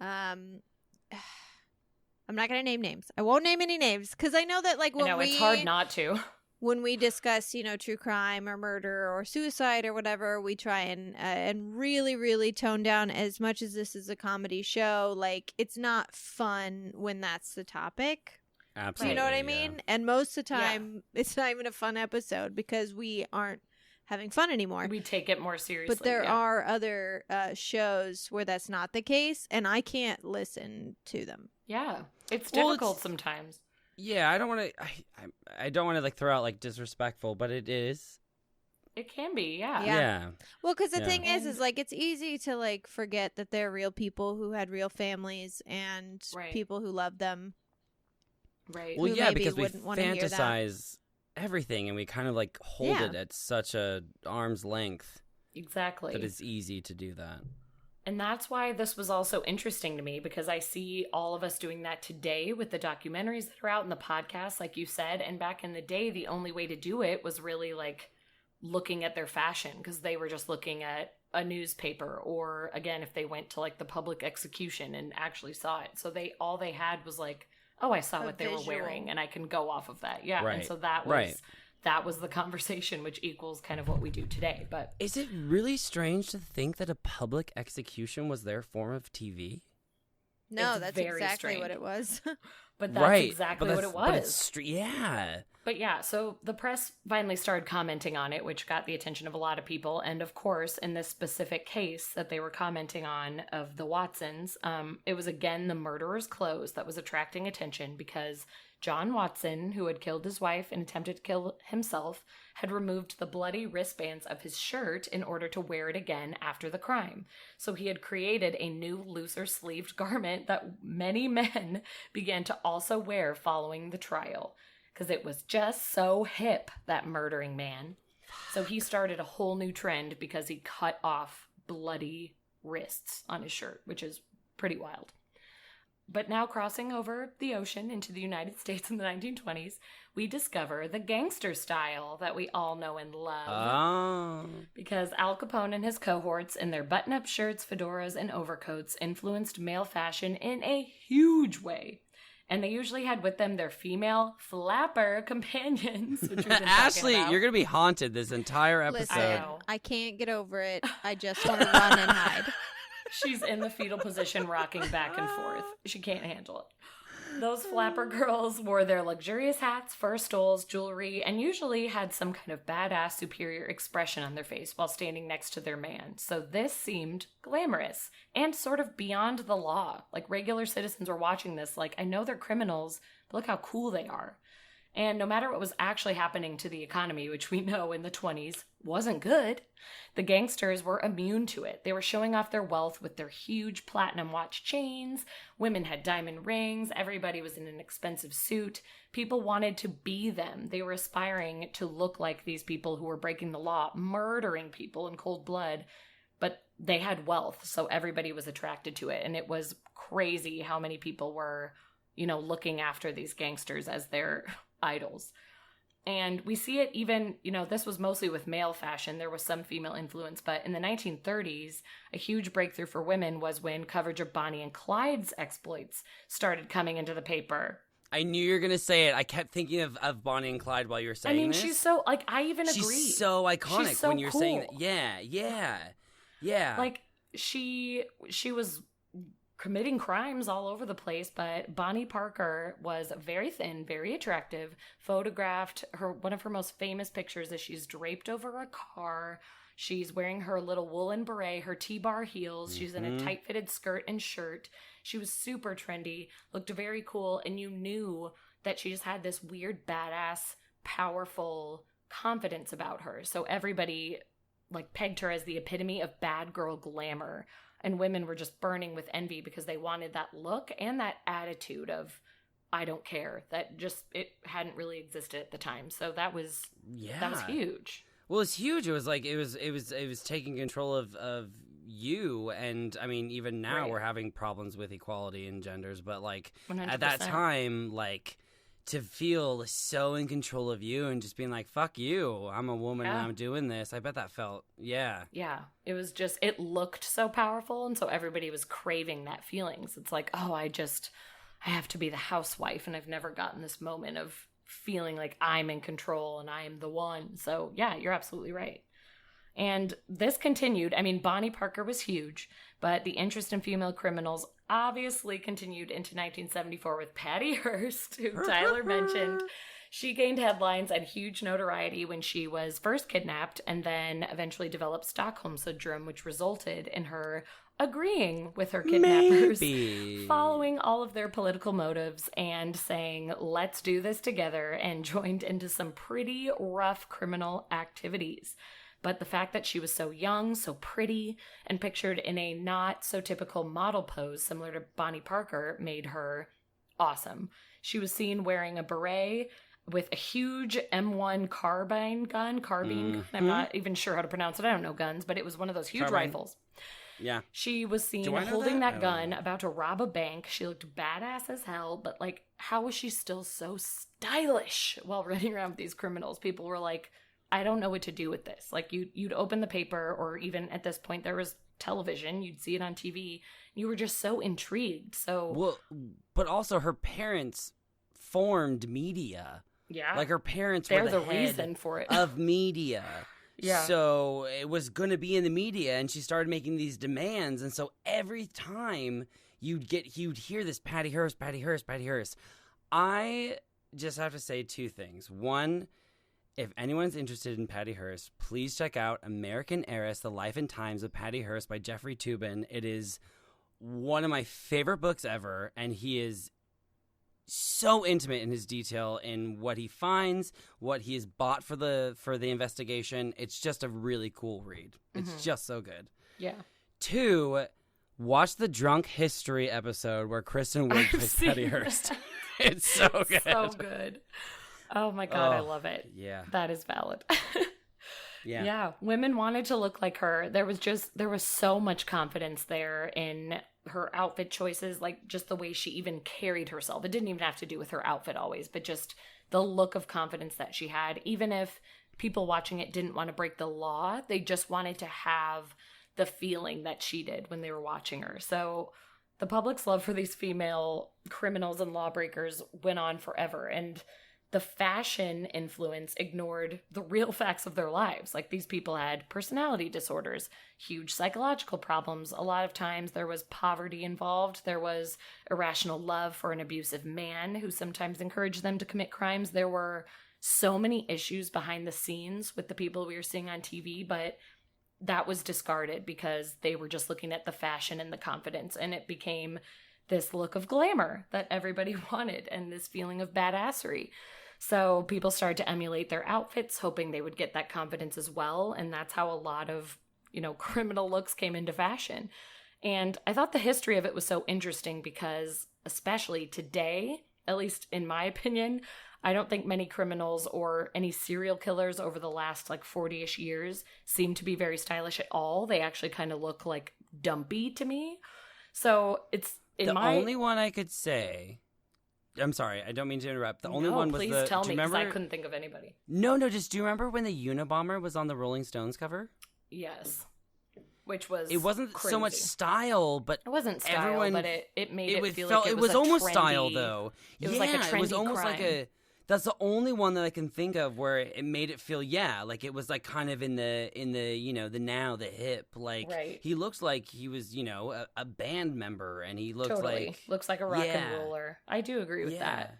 I'm not going to name names. I won't name any names because I know that, like, it's hard not to. When we discuss, true crime or murder or suicide or whatever, we try and really, really tone down as much as this is a comedy show. Like, it's not fun when that's the topic. Absolutely. You know what I mean? And most of the time, it's not even a fun episode because we aren't having fun anymore. We take it more seriously. But there are other shows where that's not the case, and I can't listen to them. Yeah. It's difficult sometimes. Yeah, I don't want to. I don't want to like throw out like disrespectful, but it is. It can be, yeah. Yeah. Well, because the thing is like it's easy to like forget that they're real people who had real families and people who love them. Right. Well, yeah, because we fantasize everything, and we kind of like hold it at such a arm's length. Exactly. That it's easy to do that. And that's why this was also interesting to me, because I see all of us doing that today with the documentaries that are out and the podcasts, like you said. And back in the day, the only way to do it was really like looking at their fashion, because they were just looking at a newspaper, or again, if they went to like the public execution and actually saw it. So all they had was like, oh, I saw what they were wearing and I can go off of that. Yeah. Right. And so that was the conversation, which equals kind of what we do today. But is it really strange to think that a public execution was their form of TV? No, that's exactly what it was. But that's exactly what it was. But it's yeah. But yeah, so the press finally started commenting on it, which got the attention of a lot of people. And of course, in this specific case that they were commenting on of the Watsons, it was again the murderer's clothes that was attracting attention, because John Watson, who had killed his wife and attempted to kill himself, had removed the bloody wristbands of his shirt in order to wear it again after the crime. So he had created a new looser sleeved garment that many men began to also wear following the trial, because it was just so hip, that murdering man. So he started a whole new trend because he cut off bloody wrists on his shirt, which is pretty wild. But now, crossing over the ocean into the United States in the 1920s, we discover the gangster style that we all know and love. Oh. Because Al Capone and his cohorts in their button-up shirts, fedoras, and overcoats influenced male fashion in a huge way. And they usually had with them their female flapper companions, which we've been Ashley, talking about. you're going to be haunted this entire episode. Listen, I can't get over it. I just want to run and hide. She's in the fetal position, rocking back and forth. She can't handle it. Those flapper girls wore their luxurious hats, fur stoles, jewelry, and usually had some kind of badass superior expression on their face while standing next to their man. So this seemed glamorous and sort of beyond the law. Like, regular citizens were watching this like, I know they're criminals, but look how cool they are. And no matter what was actually happening to the economy, which we know in the 20s wasn't good, the gangsters were immune to it. They were showing off their wealth with their huge platinum watch chains. Women had diamond rings. Everybody was in an expensive suit. People wanted to be them. They were aspiring to look like these people who were breaking the law, murdering people in cold blood. But they had wealth, so everybody was attracted to it. And it was crazy how many people were, looking after these gangsters as their idols. And we see it even, this was mostly with male fashion. There was some female influence, but in the 1930s, a huge breakthrough for women was when coverage of Bonnie and Clyde's exploits started coming into the paper. I knew you were going to say it. I kept thinking of Bonnie and Clyde while you were saying this. She's so, I even agree. She's so iconic she's so when you're cool. saying that. Yeah. Like, she was committing crimes all over the place, but Bonnie Parker was very thin, very attractive, photographed. One of her most famous pictures is she's draped over a car. She's wearing her little woolen beret, her T-bar heels. She's in a tight-fitted skirt and shirt. She was super trendy, looked very cool, and you knew that she just had this weird, badass, powerful confidence about her. So everybody like pegged her as the epitome of bad girl glamour, and women were just burning with envy because they wanted that look and that attitude of I don't care. That just it hadn't really existed at the time. So that was huge. Well, it's huge. It was like it was taking control of you, and I mean even now we're having problems with equality in genders, but like 100%. At that time, like to feel so in control of you and just being like, fuck you, I'm a woman and I'm doing this. I bet that felt, Yeah, it was just, it looked so powerful. And so everybody was craving that feelings. It's like, oh, I have to be the housewife. And I've never gotten this moment of feeling like I'm in control and I'm the one. So yeah, you're absolutely right. And this continued. I mean, Bonnie Parker was huge, but the interest in female criminals obviously continued into 1974 with Patty Hearst, who Tyler mentioned. She gained headlines and huge notoriety when she was first kidnapped and then eventually developed Stockholm Syndrome, which resulted in her agreeing with her kidnappers, following all of their political motives and saying, let's do this together, and joined into some pretty rough criminal activities. But the fact that she was so young, so pretty, and pictured in a not so typical model pose similar to Bonnie Parker made her awesome. She was seen wearing a beret with a huge M1 carbine. I'm not even sure how to pronounce it. I don't know guns, but it was one of those huge rifles. Yeah. She was seen holding that gun, about to rob a bank. She looked badass as hell, but like, how was she still so stylish while running around with these criminals? People were like, I don't know what to do with this. Like you'd open the paper, or even at this point there was television, you'd see it on TV. You were just so intrigued. So but also her parents formed media. Yeah. Like her parents They're were the head reason for it. of media. Yeah. So it was going to be in the media, and she started making these demands, and so every time you'd hear this Patty Hearst. I just have to say two things. One, if anyone's interested in Patty Hearst, please check out American Heiress, The Life and Times of Patty Hearst by Jeffrey Toobin. It is one of my favorite books ever, and he is so intimate in his detail in what he finds, what he has bought for the investigation. It's just a really cool read. It's just so good. Yeah. Two, watch the Drunk History episode where Kristen Wiig plays Patty Hearst. It's so good. So good. Oh my God, I love it. Yeah. That is valid. Yeah. Yeah. Women wanted to look like her. There was so much confidence there in her outfit choices, like just the way she even carried herself. It didn't even have to do with her outfit always, but just the look of confidence that she had. Even if people watching it didn't want to break the law, they just wanted to have the feeling that she did when they were watching her. So the public's love for these female criminals and lawbreakers went on forever. And the fashion influence ignored the real facts of their lives. Like, these people had personality disorders, huge psychological problems. A lot of times there was poverty involved. There was irrational love for an abusive man who sometimes encouraged them to commit crimes. There were so many issues behind the scenes with the people we were seeing on TV, but that was discarded because they were just looking at the fashion and the confidence, and it became this look of glamour that everybody wanted and this feeling of badassery. So people started to emulate their outfits, hoping they would get that confidence as well. And that's how a lot of, criminal looks came into fashion. And I thought the history of it was so interesting because, especially today, at least in my opinion, I don't think many criminals or any serial killers over the last 40-ish years seem to be very stylish at all. They actually kind of look like dumpy to me. So it's only one I could say. I'm sorry, I don't mean to interrupt. The only one was please tell me, because I couldn't think of anybody. No, just do you remember when the Unabomber was on the Rolling Stones cover? Yes. Which was It wasn't crazy. So much style, but it wasn't style, but it made it feel like it was almost trendy, style, though. It was like a trendy it was almost crime. like That's the only one that I can think of where it made it feel, like it was like kind of in the the now, the hip. Like he looks like he was, a band member, and he looks looks like a rock and roller. I do agree with that.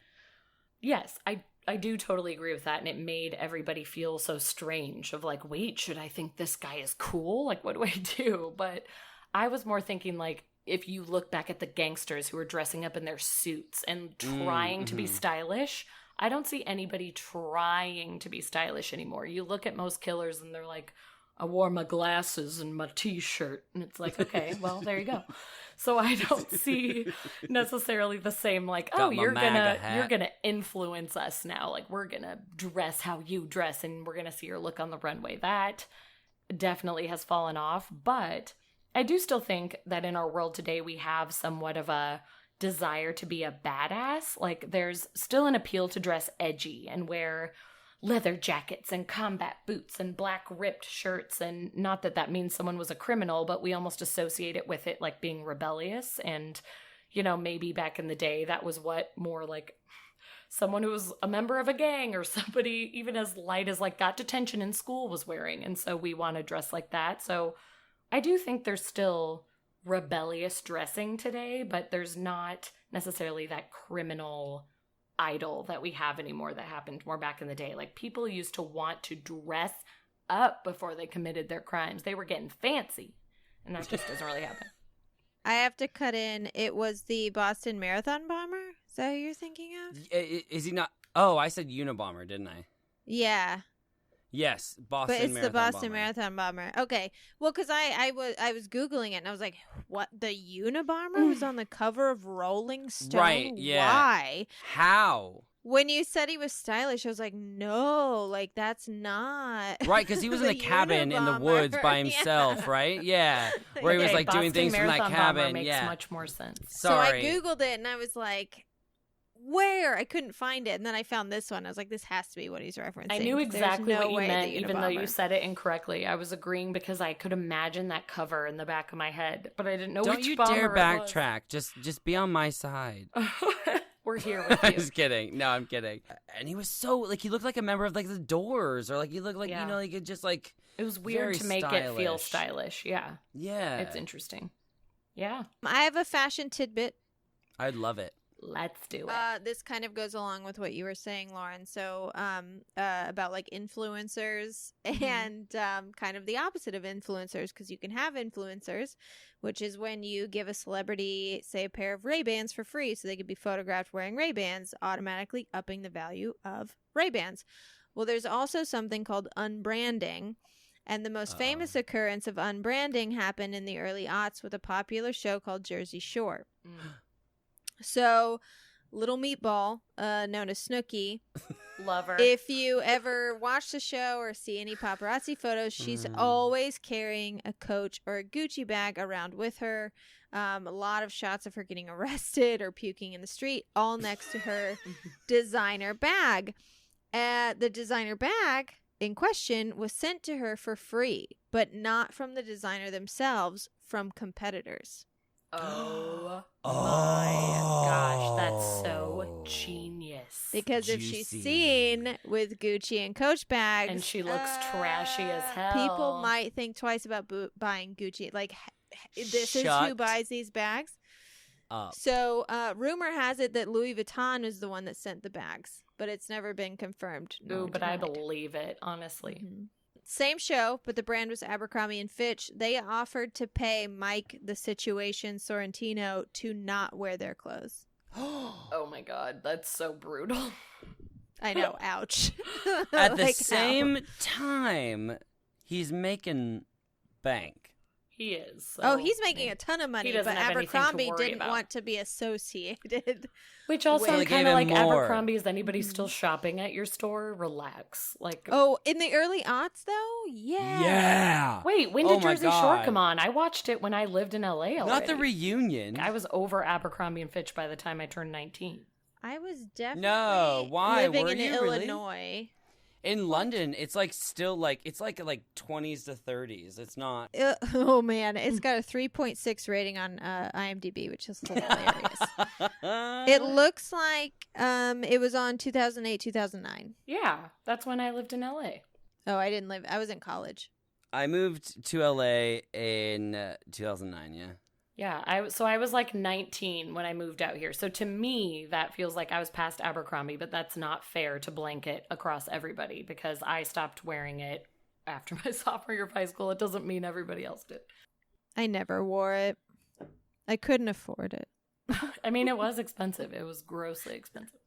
Yes, I do totally agree with that, and it made everybody feel so strange of like, wait, should I think this guy is cool? Like, what do I do? But I was more thinking like, if you look back at the gangsters who were dressing up in their suits and trying to be stylish, I don't see anybody trying to be stylish anymore. You look at most killers and they're like, I wore my glasses and my t-shirt. And it's like, okay, well, there you go. So I don't see necessarily the same like, oh, you're gonna influence us now. Like, we're gonna dress how you dress and we're gonna see your look on the runway. That definitely has fallen off. But I do still think that in our world today, we have somewhat of a desire to be a badass. Like, there's still an appeal to dress edgy and wear leather jackets and combat boots and black ripped shirts. And not that that means someone was a criminal, but we almost associate it with it like being rebellious. And, maybe back in the day, that was what more like someone who was a member of a gang or somebody even as light as like got detention in school was wearing. And so we want to dress like that. So I do think there's still rebellious dressing today, but there's not necessarily that criminal idol that we have anymore that happened more back in the day. Like, people used to want to dress up before they committed their crimes. They were getting fancy, and that just doesn't really happen. I have to cut in. It was the Boston Marathon bomber. Is that who you're thinking of? Is he not? Oh, I said Unabomber, didn't I? Yeah. Yes, Boston But it's Marathon the Boston bomber. Marathon bomber. Okay. Well, because I was Googling it, and I was like, what? The Unabomber was on the cover of Rolling Stone? Right, yeah. Why? How? When you said he was stylish, I was like, no, like, that's not. Right, because he was in the a cabin in the Unabomber. woods by himself, right? Yeah. Where he was like doing things from that Boston Marathon cabin. bomber makes much more sense. Sorry. So I Googled it, and I was like, where? I couldn't find it. And then I found this one. I was like, this has to be what he's referencing. I knew exactly There's no what you way meant, the even though you Unabomber. said it incorrectly. I was agreeing because I could imagine that cover in the back of my head, but I didn't know Don't which you bomber dare it was. backtrack. Just be on my side. We're here with I'm you. just kidding. No, I'm kidding. And he was so, like, he looked like a member of, like, the Doors, or, like, he looked like, like, it just, like, It was weird very to make it feel stylish. Yeah. Yeah. It's interesting. Yeah. I have a fashion tidbit. I'd love it. Let's do it. This kind of goes along with what you were saying, Lauren. So, about like influencers and kind of the opposite of influencers, because you can have influencers, which is when you give a celebrity, say, a pair of Ray-Bans for free so they could be photographed wearing Ray-Bans, automatically upping the value of Ray-Bans. Well, there's also something called unbranding. And the most famous occurrence of unbranding happened in the early aughts with a popular show called Jersey Shore. So, Little Meatball, known as Snooki, Love her. if you ever watch the show or see any paparazzi photos, she's always carrying a Coach or a Gucci bag around with her. A lot of shots of her getting arrested or puking in the street, all next to her designer bag. The designer bag in question was sent to her for free, but not from the designer themselves, from competitors. Oh my gosh, that's so genius. Because if she's seen with Gucci and Coach bags, and she looks trashy as hell, people might think twice about buying Gucci. Like, this is who buys these bags. So, rumor has it that Louis Vuitton is the one that sent the bags, but it's never been confirmed. Ooh, but I believe it, honestly. Mm-hmm. Same show, but the brand was Abercrombie & Fitch. They offered to pay Mike the Situation Sorrentino to not wear their clothes. Oh my god, that's so brutal. I know, ouch. At the same time, he's making bank. He is. So oh, he's making a ton of money, he doesn't but have anything to Abercrombie worry didn't about. want to be associated. Which also, with- I'm kind of like, more. Abercrombie, is anybody still shopping at your store? Relax. Like, Oh, in the early aughts, though? Yeah. Yeah. wait, when Oh did my Jersey Shore God. come on? I watched it when I lived in LA already. Not the reunion. I was over Abercrombie & Fitch by the time I turned 19. I was definitely No, why? living Were in you really? Illinois. In London, it's like still like it's like 20s to 30s. It's not. Oh man, it's got a 3.6 rating on IMDb, which is hilarious. It looks like it was on 2008, 2009. Yeah, that's when I lived in LA. Oh, I didn't live. I was in college. I moved to LA in 2009. Yeah. Yeah, I was like 19 when I moved out here. So to me, that feels like I was past Abercrombie, but that's not fair to blanket across everybody because I stopped wearing it after my sophomore year of high school. It doesn't mean everybody else did. I never wore it. I couldn't afford it. I mean, it was expensive. It was grossly expensive.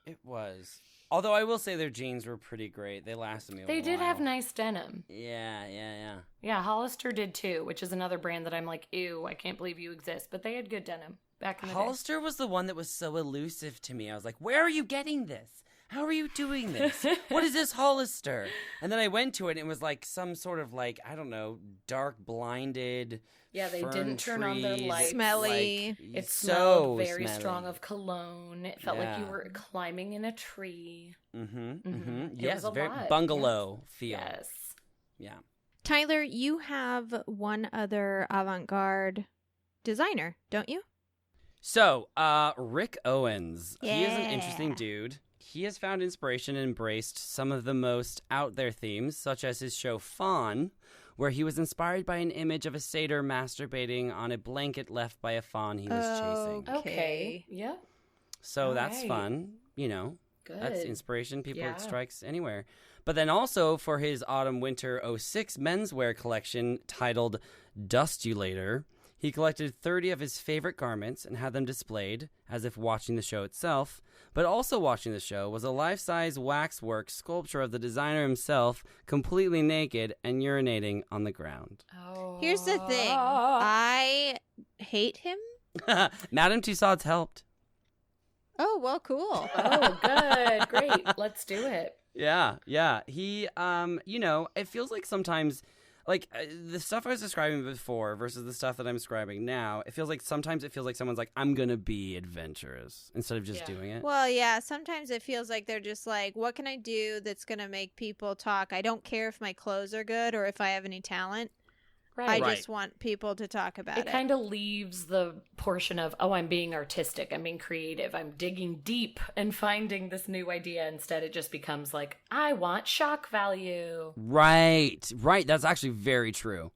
It was. Although I will say their jeans were pretty great. They lasted me a while. They did have nice denim. Yeah. Yeah, Hollister did too, which is another brand that I'm like, ew, I can't believe you exist. But they had good denim back in the day. Hollister was the one that was so elusive to me. I was like, where are you getting this? How are you doing this? What is this Hollister? And then I went to it and it was like some sort of like, I don't know, dark blinded. Yeah, they didn't turn on their lights. Smelly. Like, It so smelled very smelly. strong of cologne. It felt like you Yeah. were climbing in a tree. It Yes, was a very lot. bungalow feel. Yes. Yeah. Tyler, you have one other avant-garde designer, don't you? So, Rick Owens. He is an Yeah. interesting dude. He has found inspiration and embraced some of the most out there themes, such as his show Fawn, where he was inspired by an image of a satyr masturbating on a blanket left by a fawn he was chasing. Okay. Yeah. So all that's right. fun, you know. Good. That's inspiration. People Yeah. it strikes anywhere. But then also for his autumn-winter '06 menswear collection titled Dustulator, he collected 30 of his favorite garments and had them displayed as if watching the show itself. But also watching the show was a life-size waxwork sculpture of the designer himself, completely naked and urinating on the ground. Oh. Here's the thing. I hate him. Madame Tussauds helped. Oh, well, cool. Oh, good. Great. Let's do it. Yeah. He, you know, it feels like sometimes, like, the stuff I was describing before versus the stuff that I'm describing now, sometimes it feels like someone's like, I'm gonna be adventurous, instead of just doing it. Well, yeah, sometimes it feels like they're just like, what can I do that's going to make people talk? I don't care if my clothes are good or if I have any talent. Right. I just want people to talk about it. It kind of leaves the portion of, oh, I'm being artistic, I'm being creative, I'm digging deep and finding this new idea. Instead, it just becomes like, I want shock value. Right. That's actually very true.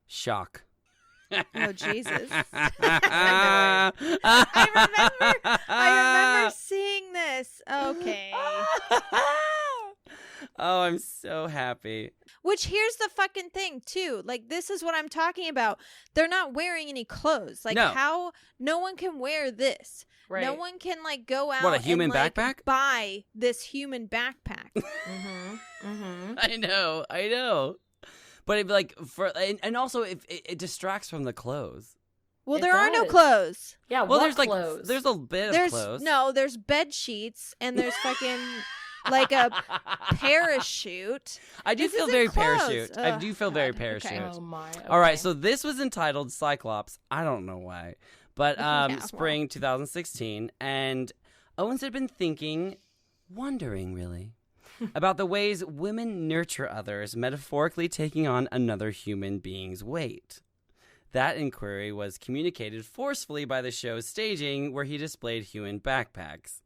Shock. Oh, Jesus. I I remember seeing this. Okay. Oh, I'm so happy. Which here's the fucking thing too. Like this is what I'm talking about. They're not wearing any clothes. Like No. how no one can wear this. Right. No one can like go out What, a human and, like, backpack? buy this human backpack. I know. But it, like and also it distracts from the clothes. Well, It there are no does. clothes. Yeah, Well, what there's clothes? like there's a bit There's of clothes. there's bed sheets and there's fucking like a parachute. I do This feel isn't very clothes. parachute. I do feel very God. parachute. Okay. Oh my. All right, okay. so this was entitled Cyclops. I don't know why, but well. spring 2016, and Owens had been wondering really, about the ways women nurture others, metaphorically taking on another human being's weight. That inquiry was communicated forcefully by the show's staging, where he displayed human backpacks.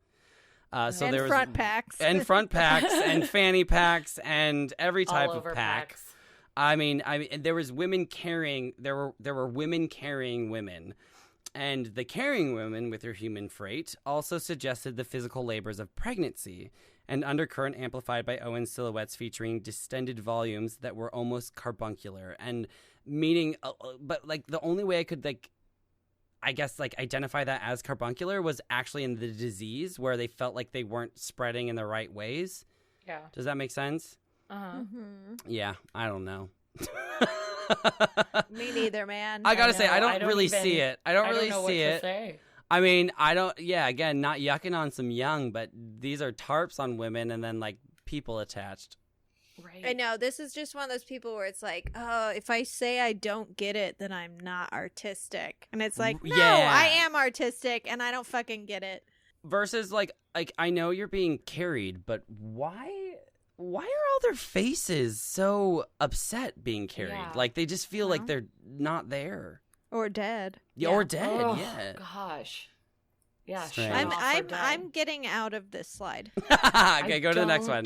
So and there was front packs. and front packs and fanny packs and every type All of over pack. packs. I mean, there was women carrying. There were women carrying women, and the carrying women with their human freight also suggested the physical labors of pregnancy, an undercurrent amplified by Owens silhouettes featuring distended volumes that were almost carbuncular, and meaning, but like the only way I could I guess identify that as carbuncular was actually in the disease, where they felt like they weren't spreading in the right ways. Yeah. Does that make sense? Uh-huh. Yeah, I don't know. Me neither, man. I gotta know. say, I don't really even- see it. I don't really know see what it. To say. I mean, I don't. Yeah, again, not yucking on some young, but these are tarps on women, and then like people attached. Right. I know. This is just one of those people where it's like, oh, if I say I don't get it, then I'm not artistic. And it's like, no, Yeah. I am artistic and I don't fucking get it. Versus like I know you're being carried, but why? why are all their faces so upset being carried? Yeah. Like, they just feel like they're not there. Or dead. Yeah, or dead, Oh, yeah. Gosh. Yeah, Strange. shut off or dead. I'm getting out of this slide. Okay, go to the next one.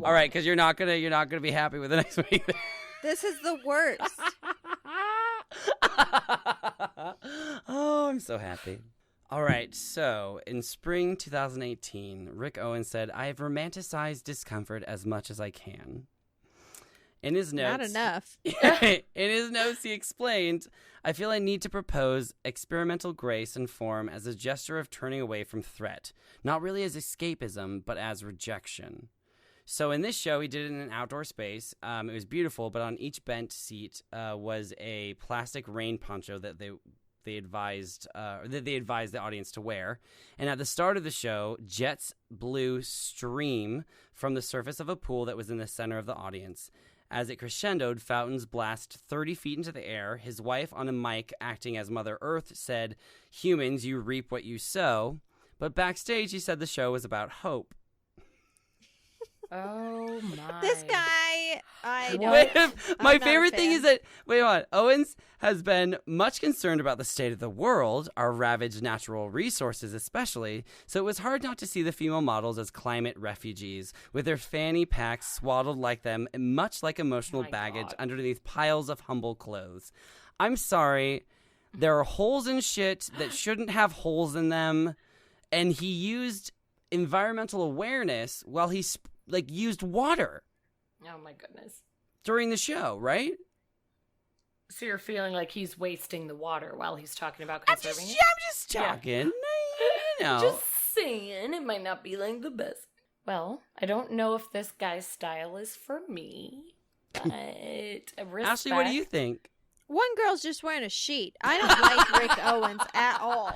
All right, because you're not gonna be happy with the next one either. This is the worst. Oh, I'm so happy. All right, so in spring 2018, Rick Owens said, "I have romanticized discomfort as much as I can." In his notes, Not enough. in his notes, he explained, "I feel I need to propose experimental grace and form as a gesture of turning away from threat, not really as escapism, but as rejection." So in this show, he did it in an outdoor space. It was beautiful, but on each bench seat was a plastic rain poncho that they advised the audience to wear. And at the start of the show, jets blew stream from the surface of a pool that was in the center of the audience. As it crescendoed, fountains blast 30 feet into the air. His wife, on a mic acting as Mother Earth, said, "Humans, you reap what you sow." But backstage, he said the show was about hope. Oh, my. This guy, My favorite thing is that, wait on, Owens has been much concerned about the state of the world, our ravaged natural resources especially, so it was hard not to see the female models as climate refugees, with their fanny packs swaddled like them, much like emotional baggage underneath piles of humble clothes. I'm sorry, there are holes in shit that shouldn't have holes in them, and he used environmental awareness while he used water. Oh, my goodness. During the show, right? So you're feeling like he's wasting the water while he's talking about I'm conserving it? just talking. You know. Just saying, it might not be like the best. Well, I don't know if this guy's style is for me, but respect. Ashley, what do you think? one girl's just wearing a sheet. I don't like Rick Owens at all.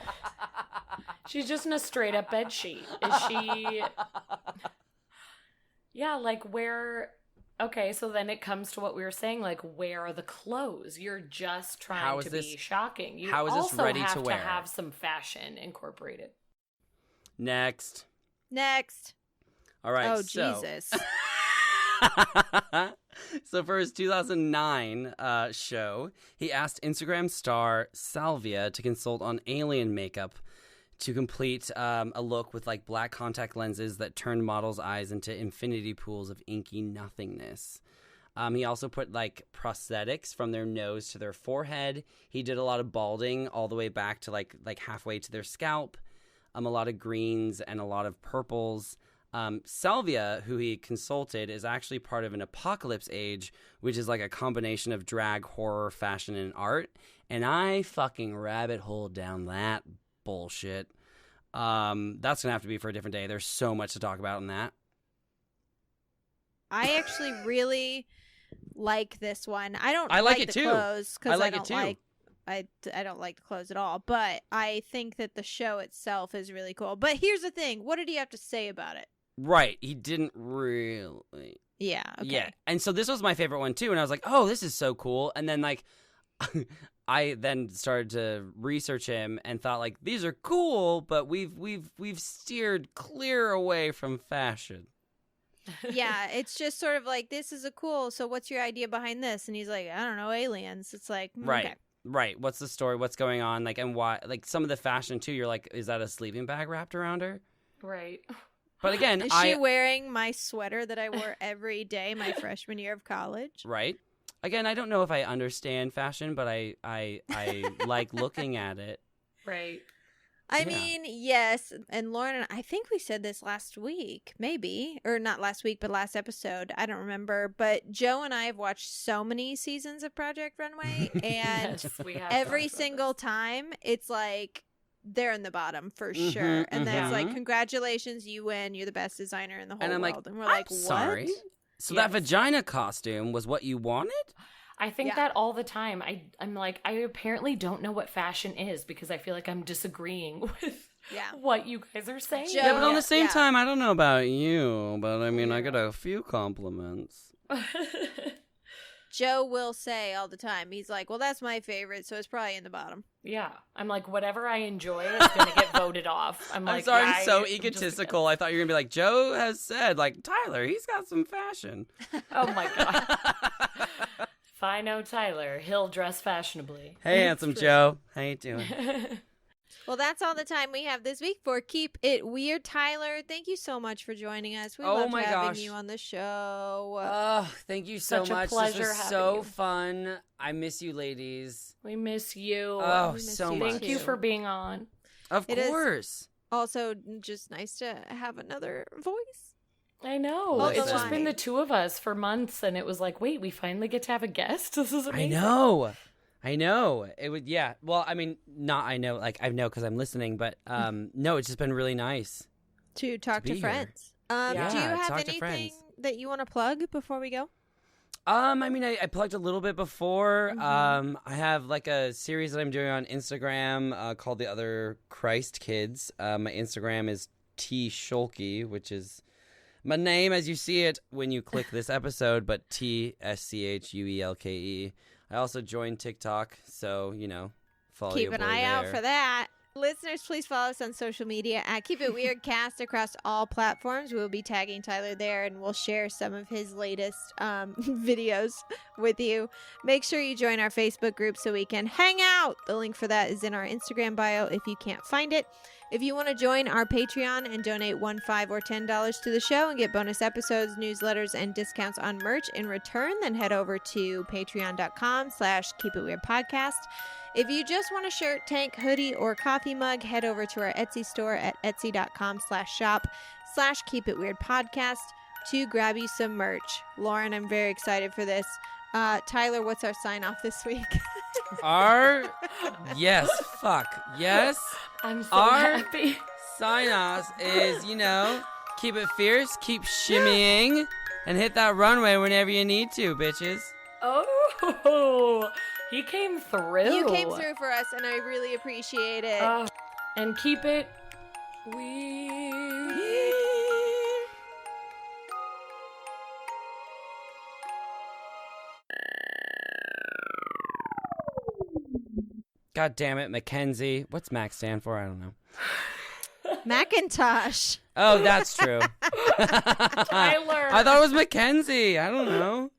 She's just in a straight up bed sheet. Is she? Yeah, like where? Okay, so then it comes to what we were saying, like where are the clothes? You're just trying to be shocking. You how is this also ready have to wear? have some fashion incorporated. Next. All right. Oh, so. Jesus. So for his 2009 show, he asked Instagram star Salvia to consult on alien makeup to complete a look with like black contact lenses that turned models' eyes into infinity pools of inky nothingness. He also put like prosthetics from their nose to their forehead. He did a lot of balding all the way back to like halfway to their scalp. A lot of greens and a lot of purples. Salvia, who he consulted, is actually part of an apocalypse age, which is like a combination of drag, horror, fashion, and art. And I fucking rabbit holed down that bullshit. That's gonna have to be for a different day. There's so much to talk about in that. I actually really like this one. I don't I like it the too. clothes because I like it too. I don't like the clothes at all, but I think that the show itself is really cool. But here's the thing. What did he have to say about it? Right. He didn't really. Yeah. Okay. Yeah. And so this was my favorite one too. And I was like, oh, this is so cool. And then like, I then started to research him and thought like, these are cool, but we've steered clear away from fashion. Yeah, it's just sort of like, this is a cool, so what's your idea behind this? And he's like, I don't know, aliens. It's like, Right. Okay. Right. What's the story? What's going on? Like, and why? Like some of the fashion too. You're like, is that a sleeping bag wrapped around her? Right. But again, Is she wearing my sweater that I wore every day my freshman year of college? Right. Again, I don't know if I understand fashion, but I like looking at it. Right. I mean, yes. And Lauren and I think we said this last week, maybe. Or not last week, but last episode. I don't remember. But Joe and I have watched so many seasons of Project Runway. And Yes, we have every talked about single time, it's like they're in the bottom for sure. And then it's like, congratulations, you win. You're the best designer in the whole And I'm world. like, And we're like, I'm what? sorry. So Yes. that vagina costume was what you wanted? I think Yeah. that all the time. I'm like, I apparently don't know what fashion is because I feel like I'm disagreeing with Yeah. what you guys are saying. Joe- Yeah, but on Yeah. the same Yeah. time, I don't know about you, but I mean, I got a few compliments. Joe will say all the time. He's like, well, that's my favorite, so it's probably in the bottom. Yeah. I'm like, whatever I enjoy is going to get voted off. I'm like, sorry, I'm so I'm just egotistical. I thought you were going to be like, Joe has said, like, Tyler, he's got some fashion. Oh, my God. If I know Tyler, he'll dress fashionably. Hey, handsome Joe. How you doing? Well, that's all the time we have this week for Keep It Weird. Tyler, thank you so much for joining us. We loved having you on the show. Oh, thank you so Such a much. pleasure This was having so you. fun. I miss you, ladies. We miss you. Oh, We miss so you much. Thank you too. for being on. Of It is- course. Also, just nice to have another voice. I know. Hold It's the just been line. the two of us for months, and it was like, wait, we finally get to have a guest? This is amazing. I know. It would, yeah. Well, I mean, not I know, like I know because I'm listening, but no, it's just been really nice. To talk be to here. friends. Yeah, Do you have talk to anything friends. that you want to plug before we go? I mean, I plugged a little bit before. I have like a series that I'm doing on Instagram called The Other Christ Kids. My Instagram is T Schulke, which is my name as you see it when you click this episode, but TSCHUELKE. I also joined TikTok, so, follow Keep your an boy eye out there. for that. Listeners, please follow us on social media at Keep It Weird Cast across all platforms. We'll be tagging Tyler there, and we'll share some of his latest videos with you. Make sure you join our Facebook group so we can hang out. The link for that is in our Instagram bio if you can't find it. If you want to join our Patreon and donate $1, $5, or $10 to the show and get bonus episodes, newsletters, and discounts on merch in return, then head over to patreon.com/keepitweirdpodcast. If you just want a shirt, tank, hoodie, or coffee mug, head over to our Etsy store at etsy.com/shop/keepitweirdpodcast to grab you some merch. Lauren, I'm very excited for this. Tyler, what's our sign off this week? Yes, I'm so Our- happy. sign off is, keep it fierce, keep shimmying, and hit that runway whenever you need to, bitches. Oh, he came through. You came through for us, and I really appreciate it. And keep it weird. God damn it, Mackenzie. What's Mac stand for? I don't know. Macintosh. Oh, that's true. Tyler. I thought it was Mackenzie. I don't know.